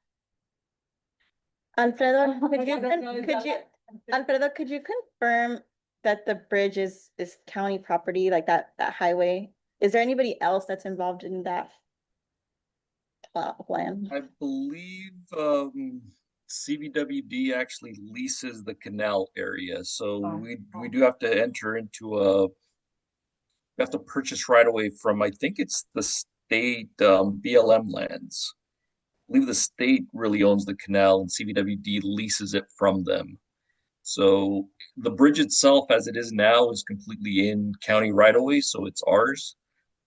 Alfredo, Alfredo, could you confirm that the bridge is county property, like that highway? Is there anybody else that's involved in that plan? I believe CVWD actually leases the canal area, so we do have to enter into we have to purchase right away from, I think it's the state BLM lands. I believe the state really owns the canal and CVWD leases it from them. So the bridge itself, as it is now, is completely in county right away, so it's ours.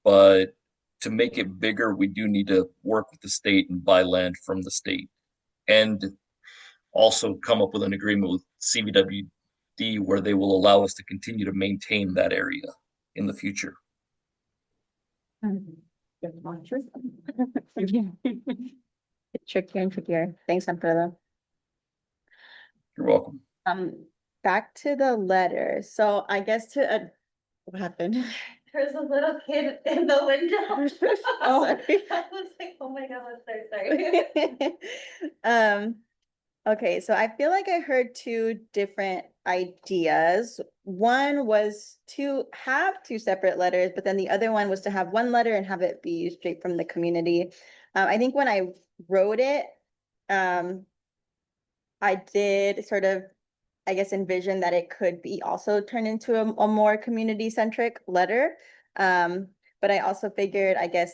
But to make it bigger, we do need to work with the state and buy land from the state, and also come up with an agreement with CVWD where they will allow us to continue to maintain that area in the future. Trickier and trickier. Thanks, Alfredo. You're welcome. Back to the letter. So I guess what happened? There's a little kid in the window. Oh, I was like, oh my God, I'm so sorry. Okay, so I feel like I heard two different ideas. One was to have two separate letters, but then the other one was to have one letter and have it be straight from the community. I think when I wrote it, I did sort of, I guess, envision that it could be also turned into a more community-centric letter. But I also figured, I guess,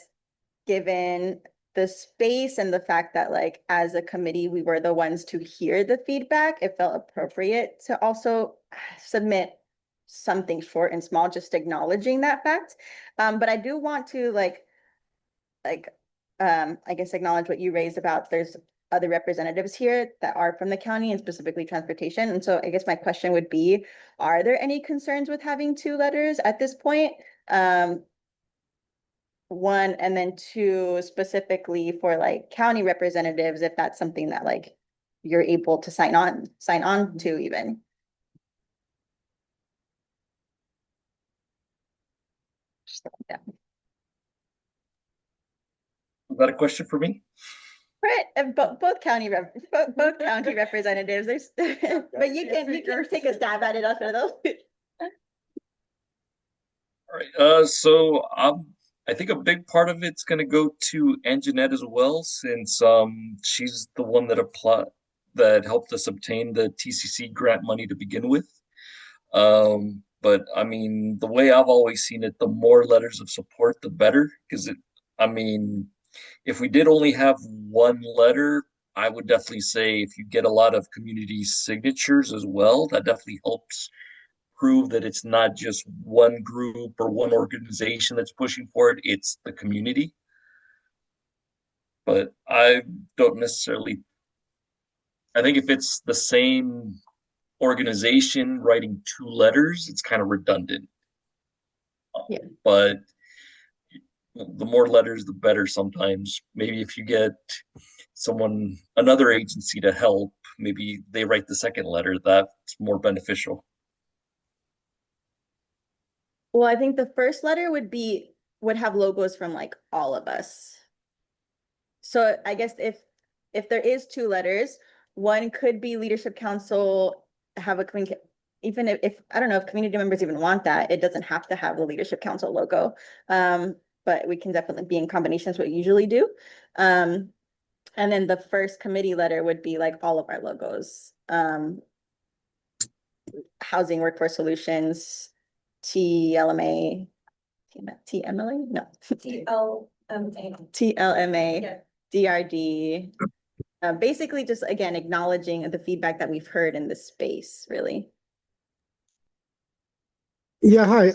given the space and the fact that, like, as a committee, we were the ones to hear the feedback, it felt appropriate to also submit something short and small, just acknowledging that fact. But I do want to I guess acknowledge what you raised about there's other representatives here that are from the county and specifically transportation. And so I guess my question would be, are there any concerns with having two letters at this point? One, and then two, specifically for like county representatives, if that's something that like you're able to sign on to even. Yeah. Is that a question for me? Right, and both county both county representatives, there's, but you can take a stab at it, Alfredo. All right, so I think a big part of it's going to go to Anjanette as well, since she's the one that helped us obtain the TCC grant money to begin with. But I mean, the way I've always seen it, the more letters of support, the better, because I mean, if we did only have one letter, I would definitely say if you get a lot of community signatures as well, that definitely helps prove that it's not just one group or one organization that's pushing for it, it's the community. But I don't necessarily, I think if it's the same organization writing two letters, it's kind of redundant. Yeah. But the more letters, the better sometimes. Maybe if you get another agency to help, maybe they write the second letter, that's more beneficial. Well, I think the first letter would have logos from like all of us. So I guess if there is two letters, one could be Leadership Council, have even if I don't know if community members even want that, it doesn't have to have the Leadership Council logo. But we can definitely be in combinations what we usually do. And then the first committee letter would be like all of our logos. Housing Workforce Solutions, TLMA, TMLA? No. TLMA, Yeah. DRD. Basically just, again, acknowledging the feedback that we've heard in this space, really. Yeah, hi.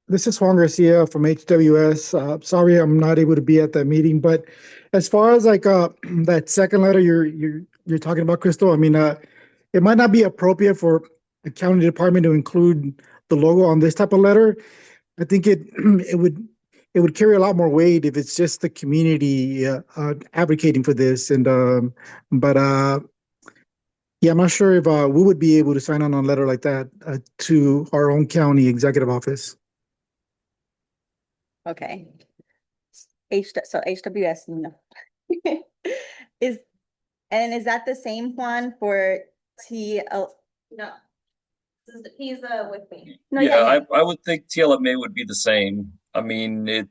This is Juan Garcia from HWS. Sorry, I'm not able to be at that meeting, but as far as like that second letter you're talking about, Crystal, I mean, it might not be appropriate for the county department to include the logo on this type of letter. I think it would carry a lot more weight if it's just the community advocating for this. And but Yeah, I'm not sure if we would be able to sign on a letter like that to our own county executive office. Okay. So HWS, no. Is, and is that the same one for TL? No. He's with me. No, Yeah, I would think TLMA would be the same. I mean,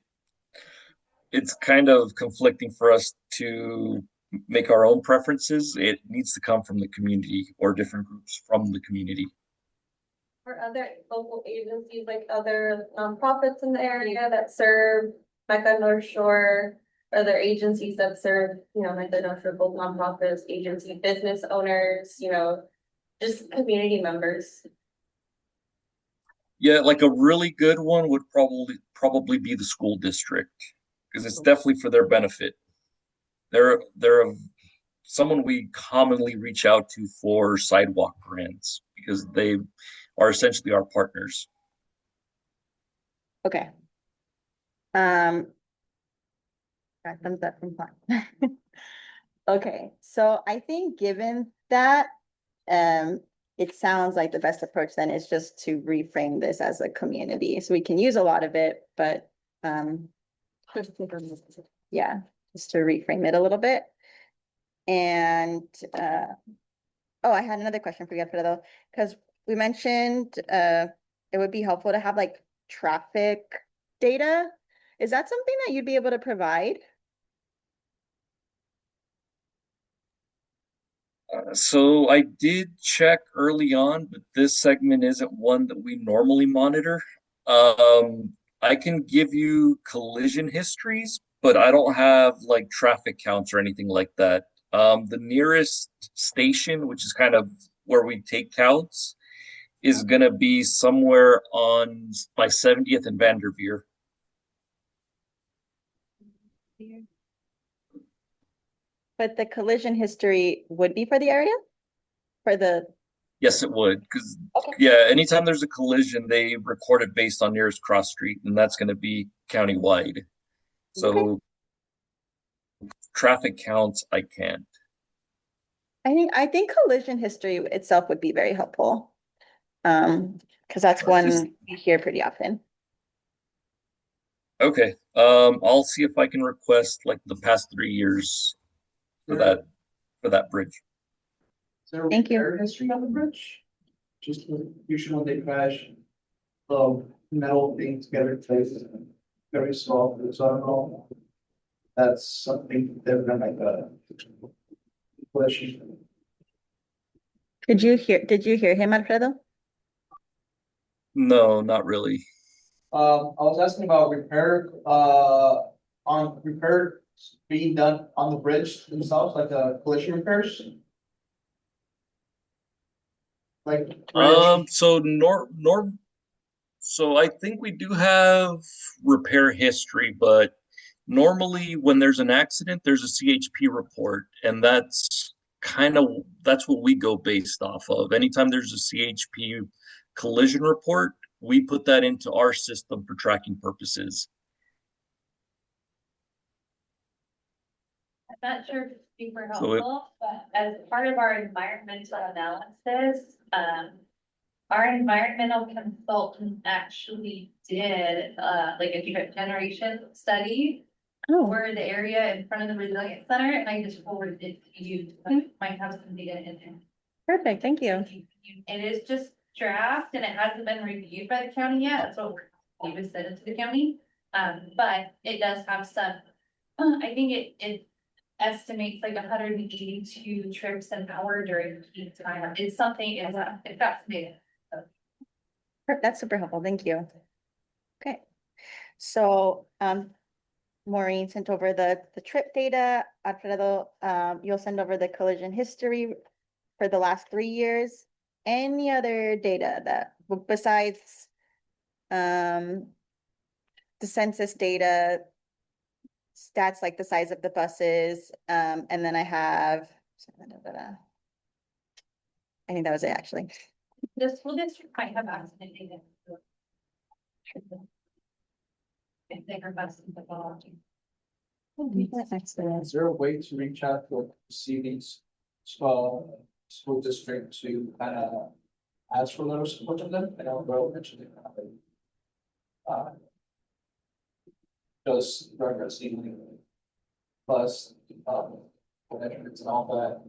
it's kind of conflicting for us to make our own preferences. It needs to come from the community or different groups from the community. Or other local agencies, like other nonprofits in the area that serve Mecca-North Shore, other agencies that serve, like the North Shore both nonprofits, agency business owners, just community members. Yeah, like a really good one would probably be the school district because it's definitely for their benefit. They're someone we commonly reach out to for sidewalk grants because they are essentially our partners. Okay. Thumbs up from Juan. Okay, so I think given that, it sounds like the best approach then is just to reframe this as a community. So we can use a lot of it, but yeah, just to reframe it a little bit. And oh, I had another question for you, Alfredo, because we mentioned it would be helpful to have like traffic data. Is that something that you'd be able to provide? So I did check early on, but this segment isn't one that we normally monitor. I can give you collision histories, but I don't have like traffic counts or anything like that. The nearest station, which is kind of where we take counts, is gonna be somewhere on by 70th and Vanderveer. But the collision history would be for the area? For the, Yes, it would, because okay, yeah, anytime there's a collision, they record it based on nearest cross street, and that's going to be countywide. okay. So traffic counts, I can't. I think collision history itself would be very helpful. Because that's one we hear pretty often. Okay, I'll see if I can request like the past 3 years for that bridge. Thank you. Repair history on the bridge? Just usually when they crash, metal being together places very small, so I don't know. That's something they're gonna make a question. Did you hear him, Alfredo? No, not really. I was asking about repair being done on the bridge themselves, like collision repairs. Like bridge. So I think we do have repair history, but normally when there's an accident, there's a CHP report, and that's what we go based off of. Anytime there's a CHP collision report, we put that into our system for tracking purposes. I'm not sure if it's super So helpful, but as part of our environmental analysis, our environmental consultant actually did, like a generation study for the area in front of the Resilience Center, and I just forwarded it to you. Might have some data in there. Perfect, thank you. It is just draft and it hasn't been reviewed by the county yet. That's what we just sent it to the county. But it does have some, I think it estimates like 182 trips an hour during peak time. It's something, it's fascinating. That's super helpful, thank you. Okay, so Maureen sent over the trip data. Alfredo, you'll send over the collision history for the last 3 years. Any other data that besides the census data, stats like the size of the buses, and then I have, I think that was it actually. The school district might have accident data. If they are busing the ball. Is there a way to reach out to see these school district to kind of ask for letter of support of them. I know Earl mentioned it. Just referencing plus, measurements and all that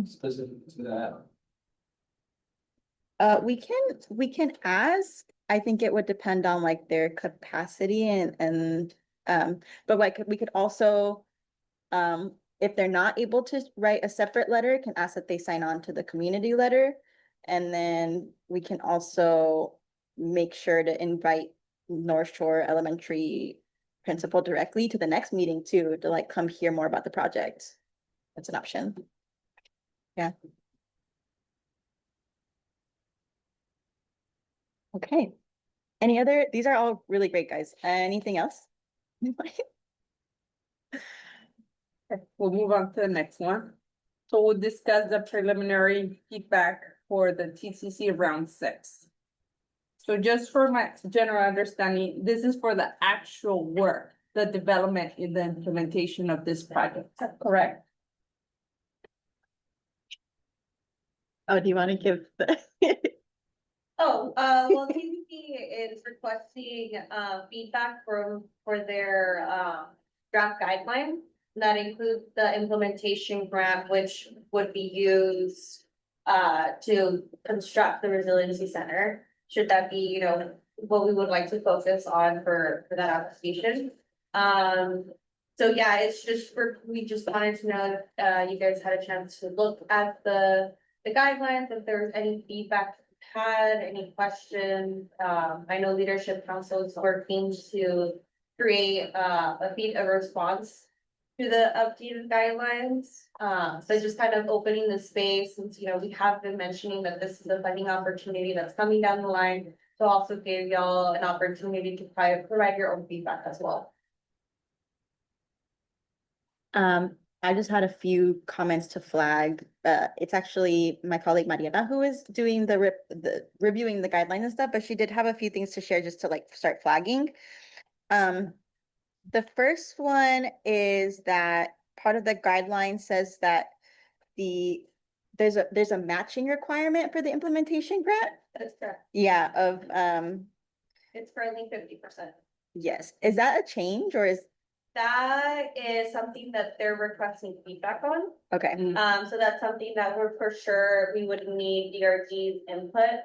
specific to that. We can ask. I think it would depend on like their capacity and but like we could also if they're not able to write a separate letter, can ask that they sign on to the community letter. And then we can also make sure to invite North Shore Elementary principal directly to the next meeting too, to like come hear more about the project. That's an option. Yeah. Okay. Any other, these are all really great, guys. Anything else? We'll move on to the next one. So we'll discuss the preliminary feedback for the TCC round 6. So just for my general understanding, this is for the actual work, the development and the implementation of this project, correct? Oh, do you want to give the Well, TCC is requesting, feedback for their, draft guideline. That includes the implementation grant, which would be used, to construct the Resiliency Center. Should that be, you know, what we would like to focus on for that application. So yeah, it's just we just wanted to know if, you guys had a chance to look at the guidelines, if there's any feedback had, any questions. I know Leadership Council is working to create a response to the updated guidelines. So just kind of opening the space, since, you know, we have been mentioning that this is a funding opportunity that's coming down the line. So also give y'all an opportunity to provide your own feedback as well. I just had a few comments to flag. It's actually my colleague Mariana who is doing the reviewing the guidelines and stuff, but she did have a few things to share just to like start flagging. The first one is that part of the guideline says that there's a matching requirement for the implementation grant. That's correct. Yeah, of It's currently 50%. yes. Is that a change or is That is something that they're requesting feedback on. okay? So that's something that we're for sure, we would need DRG's input.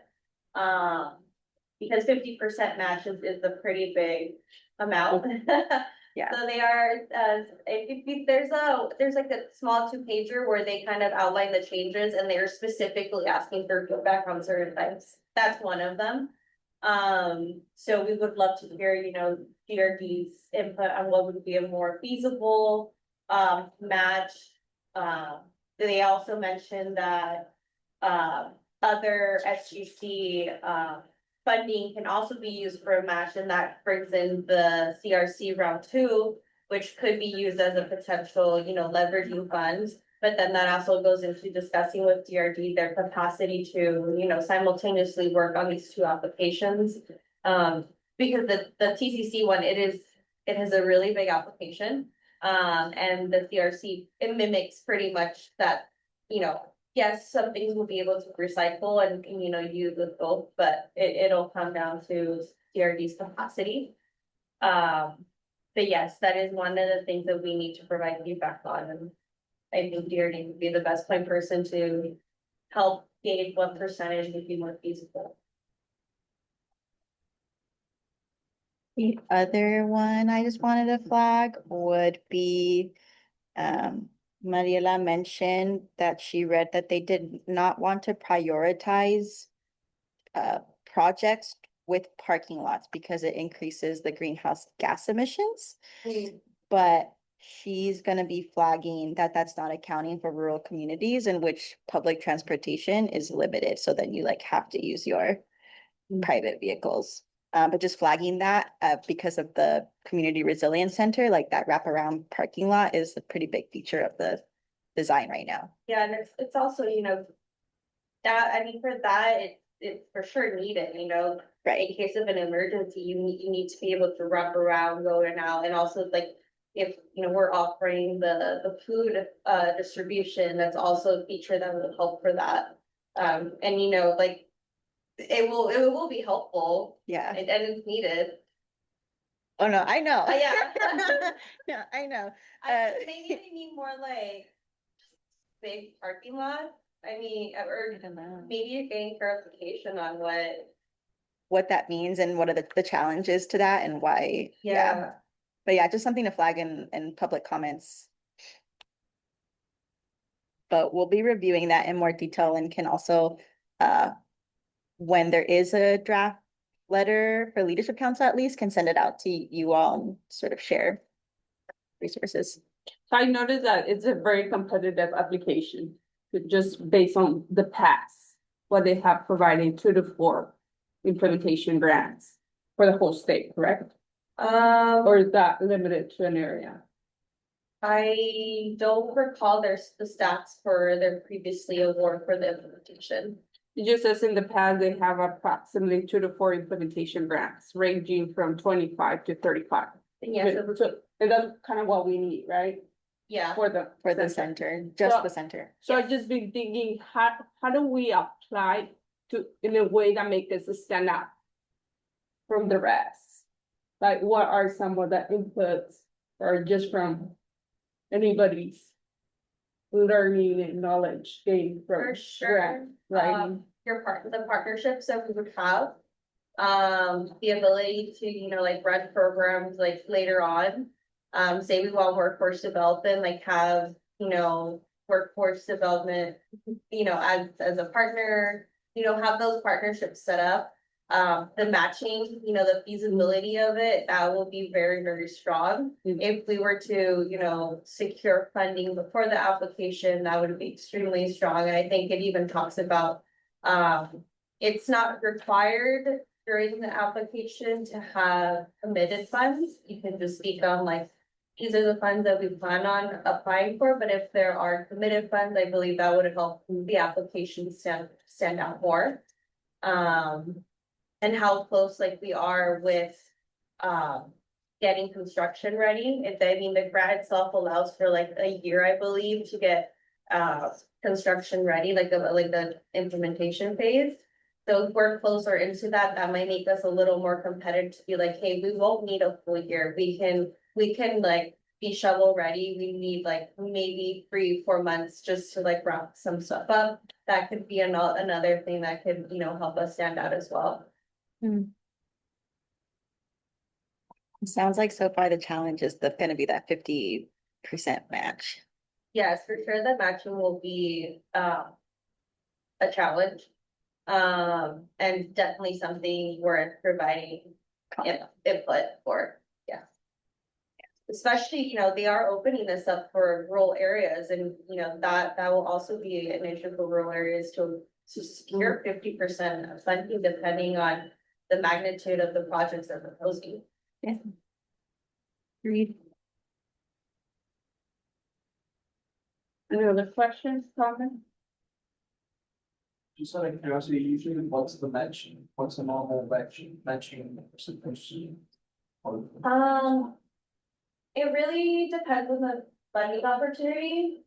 Because 50% matches is a pretty big amount. Yeah. So they are, there's like a small 2-pager where they kind of outline the changes and they're specifically asking for feedback on certain things. That's one of them. So we would love to hear, you know, DRG's input on what would be a more feasible match. They also mentioned that other SGC funding can also be used for a match, and that brings in the CRC round 2, which could be used as a potential, you know, leveraging funds. But then that also goes into discussing with DRD their capacity to, you know, simultaneously work on these 2 applications. Because the TCC one, it has a really big application. And the CRC, it mimics pretty much that, you know, yes, some things will be able to recycle and you know, use with both, but it'll come down to DRD's capacity. But yes, that is one of the things that we need to provide feedback on, and I think DRD would be the best point person to help gauge what percentage would be more feasible. The other one I just wanted to flag would be, Mariela mentioned that she read that they did not want to prioritize projects with parking lots because it increases the greenhouse gas emissions. But she's gonna be flagging that that's not accounting for rural communities in which public transportation is limited. So then you like have to use your private vehicles. But just flagging that because of the Community Resilience Center, like that wraparound parking lot is a pretty big feature of the design right now. Yeah, and it's also, you know, that, I mean, for that, it's for sure needed, you know, Right. in case of an emergency, you need to be able to wrap around, go in and out, and also like, if, we're offering the food, distribution, that's also a feature that would help for that. And like, it will be helpful. Yeah. And it's needed. Oh, no, I know. Yeah. Yeah, I know. Maybe they need more like big parking lot. I mean, or I don't know maybe you're getting clarification on what that means and what are the challenges to that and why. yeah. But yeah, just something to flag in public comments. But we'll be reviewing that in more detail and can also, when there is a draft letter for leadership council, at least can send it out to you all and sort of share resources. I noticed that it's a very competitive application, just based on the past, what they have provided 2 to 4 implementation grants for the whole state, correct? Or is that limited to an area? I don't recall the stats for their previously award for the implementation. It just says in the past, they have approximately 2 to 4 implementation grants ranging from 25 to 35. Yeah, And that's kind of what we need, right? yeah. For the center, just the center. So I've just been thinking, how do we apply to, in a way that makes us stand out from the rest? Like, what are some of the inputs, or just from anybody's learning and knowledge gained from For sure. right? The partnerships that we would have, the ability to, like run programs like later on. Say we want workforce development, like have, workforce development, as a partner, have those partnerships set up. The matching, the feasibility of it, that will be very, very strong. If we were to, secure funding before the application, that would be extremely strong. And I think it even talks about, it's not required during the application to have committed funds. You can just speak on like, these are the funds that we plan on applying for, but if there are committed funds, I believe that would help the application stand out more. And how close like we are with getting construction ready. The grant itself allows for like a year, I believe, to get construction ready, like the implementation phase. So if we're closer into that, that might make us a little more competitive to be like, hey, we won't need a full year. We can like be shovel ready. We need like maybe 3-4 months just to like wrap some stuff up. That could be another thing that could, help us stand out as well. It sounds like so far the challenge is going to be that 50% match. Yes, for sure. The matching will be a challenge. And definitely something we're providing input for. Yeah. Especially, they are opening this up for rural areas, and that will also be an issue for rural areas to secure 50% of funding depending on the magnitude of the projects they're proposing. Yeah. Agreed. Any other questions, comments? Just out of curiosity, usually what's the normal matching percentage? It really depends on the funding opportunity.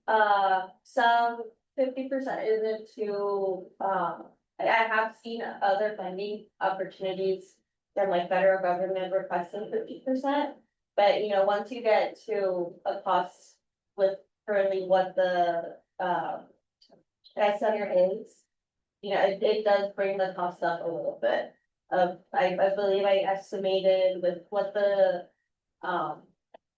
Some 50% isn't too, I have seen other funding opportunities from like federal government requesting 50%. But once you get to a cost with currently what the center is, it does bring the cost up a little bit. I believe I estimated with what the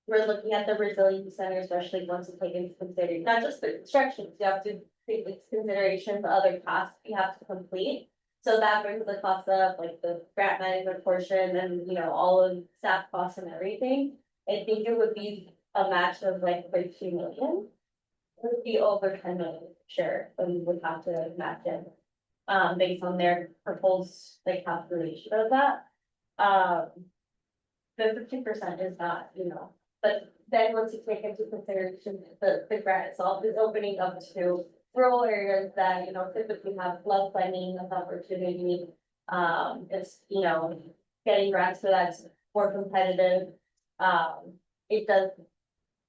we're looking at the Resiliency Center, especially once you take into consideration not just the construction, you have to take into consideration the other costs you have to complete. So that brings the cost up, like the grant management portion and all of staff costs and everything. I think it would be a match of like 13 million. It would be over 10 million, sure, but we would have to match it based on their proposed like calculation of that. The 50% is not, but then once you take into consideration the grant itself is opening up to rural areas that, typically have flood planning opportunity. It's, getting grants for that's more competitive. It does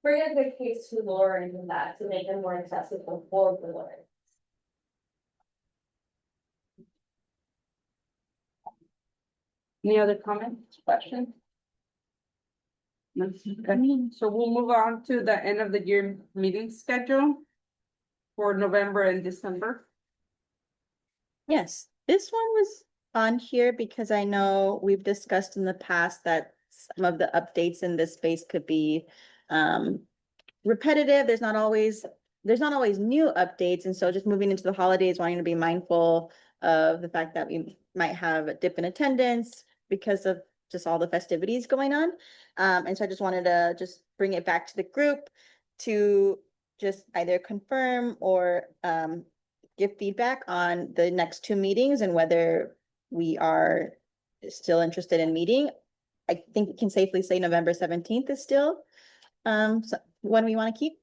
bring a good case to Lauren in that to make it more accessible for the Lauren. Any other comments, questions? No? Okay, so we'll move on to the end of the year meeting schedule for November and December. Yes, this one was on here because I know we've discussed in the past that some of the updates in this space could be repetitive. There's not always new updates. And so just moving into the holidays, wanting to be mindful of the fact that we might have a dip in attendance because of just all the festivities going on. And so I just wanted to just bring it back to the group to just either confirm or give feedback on the next two meetings and whether we are still interested in meeting. I think we can safely say November 17th is still so one we want to keep.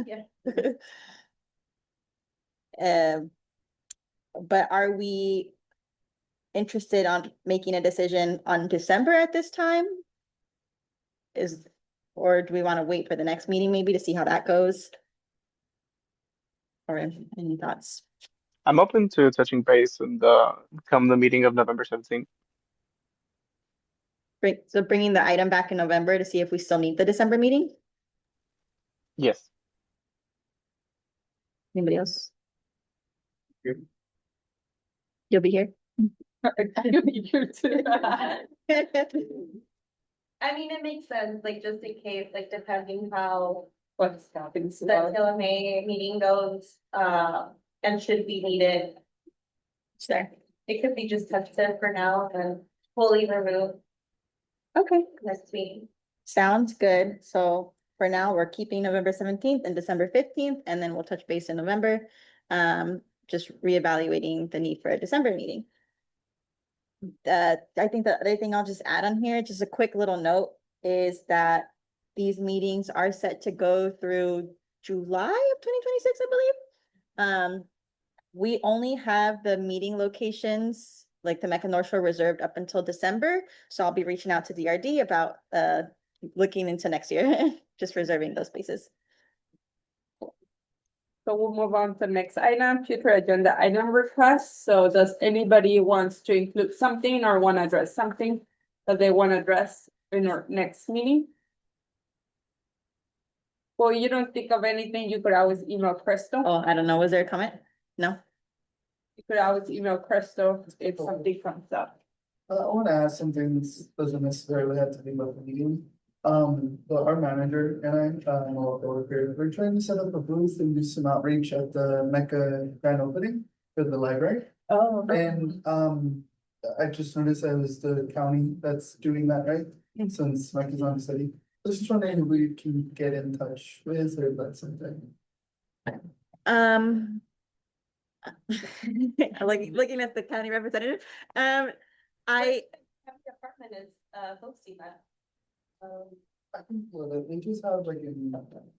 Yeah. But are we interested on making a decision on December at this time? Or do we want to wait for the next meeting maybe to see how that goes? Or any thoughts? I'm open to touching base and come the meeting of November 17th. So bringing the item back in November to see if we still need the December meeting? Yes. Anybody else? Here. You'll be here? You'll be here too. I mean, it makes sense, like, just in case, like, depending how What's happening? the TLMA meeting goes, and should be needed. Sure. It could be just tentative for now and fully removed Okay. next meeting. Sounds good. So for now, we're keeping November 17th and December 15th, and then we'll touch base in November. Just reevaluating the need for a December meeting. I think the other thing I'll just add on here, just a quick little note, is that these meetings are set to go through July of 2026, I believe. We only have the meeting locations, like the Mecca-North Shore reserved up until December. So I'll be reaching out to DRD about looking into next year, just reserving those spaces. So we'll move on to the next item, future agenda item requests. So does anybody wants to include something or want to address something that they want to address in our next meeting? Well, you don't think of anything, you could always email Crystal. Oh, I don't know. Was there a comment? No? You could always email Crystal if something comes up. I want to ask something that doesn't necessarily have to be about the meeting. But our manager and I, all coworkers, we're trying to set up a booth and do some outreach at the Mecca grand opening for the library. Oh. And, I just noticed that it was the county that's doing that, right? Since Mecca's on the city. I was just wondering if we can get in touch with or that's something. Like looking at the county representative. County department is hosting that. I think, well, we just have like an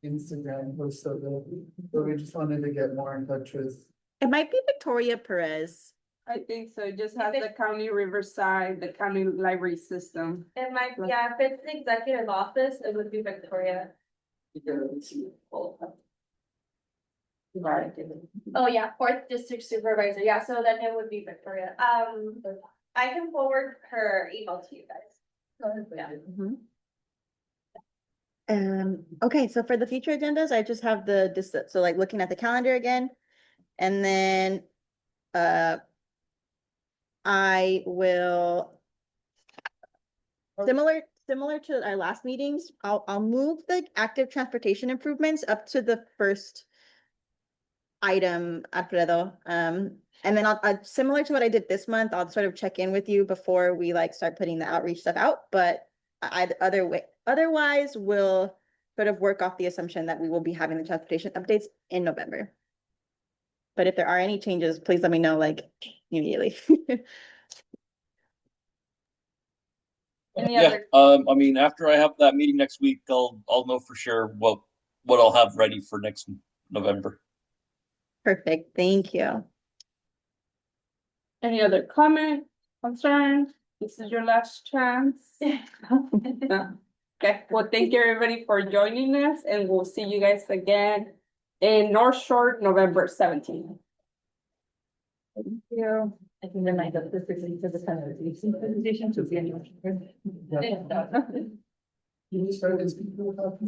Instagram post of it, but we just wanted to get more in touch with. It might be Victoria Perez. I think so. It just has the county Riverside, the county library system. It might, yeah, if it's the executive office, it would be Victoria. Right. Oh, yeah, fourth district supervisor, yeah, so then it would be Victoria. I can forward her email to you guys. Yeah. Okay, so for the future agendas, I just have so like looking at the calendar again. And then I will similar to our last meetings, I'll move the active transportation improvements up to the first item, Alfredo. And then I'll similar to what I did this month, I'll sort of check in with you before we like start putting the outreach stuff out. But otherwise we'll sort of work off the assumption that we will be having the transportation updates in November. But if there are any changes, please let me know like immediately. Yeah, I mean, after I have that meeting next week, I'll know for sure what I'll have ready for next November. Perfect, thank you. Any other comment, concerns? This is your last chance. Okay, well, thank you everybody for joining us, and we'll see you guys again in North Shore, November 17th. Thank you. I can remind them this is the kind of presentation to be in. You just started speaking about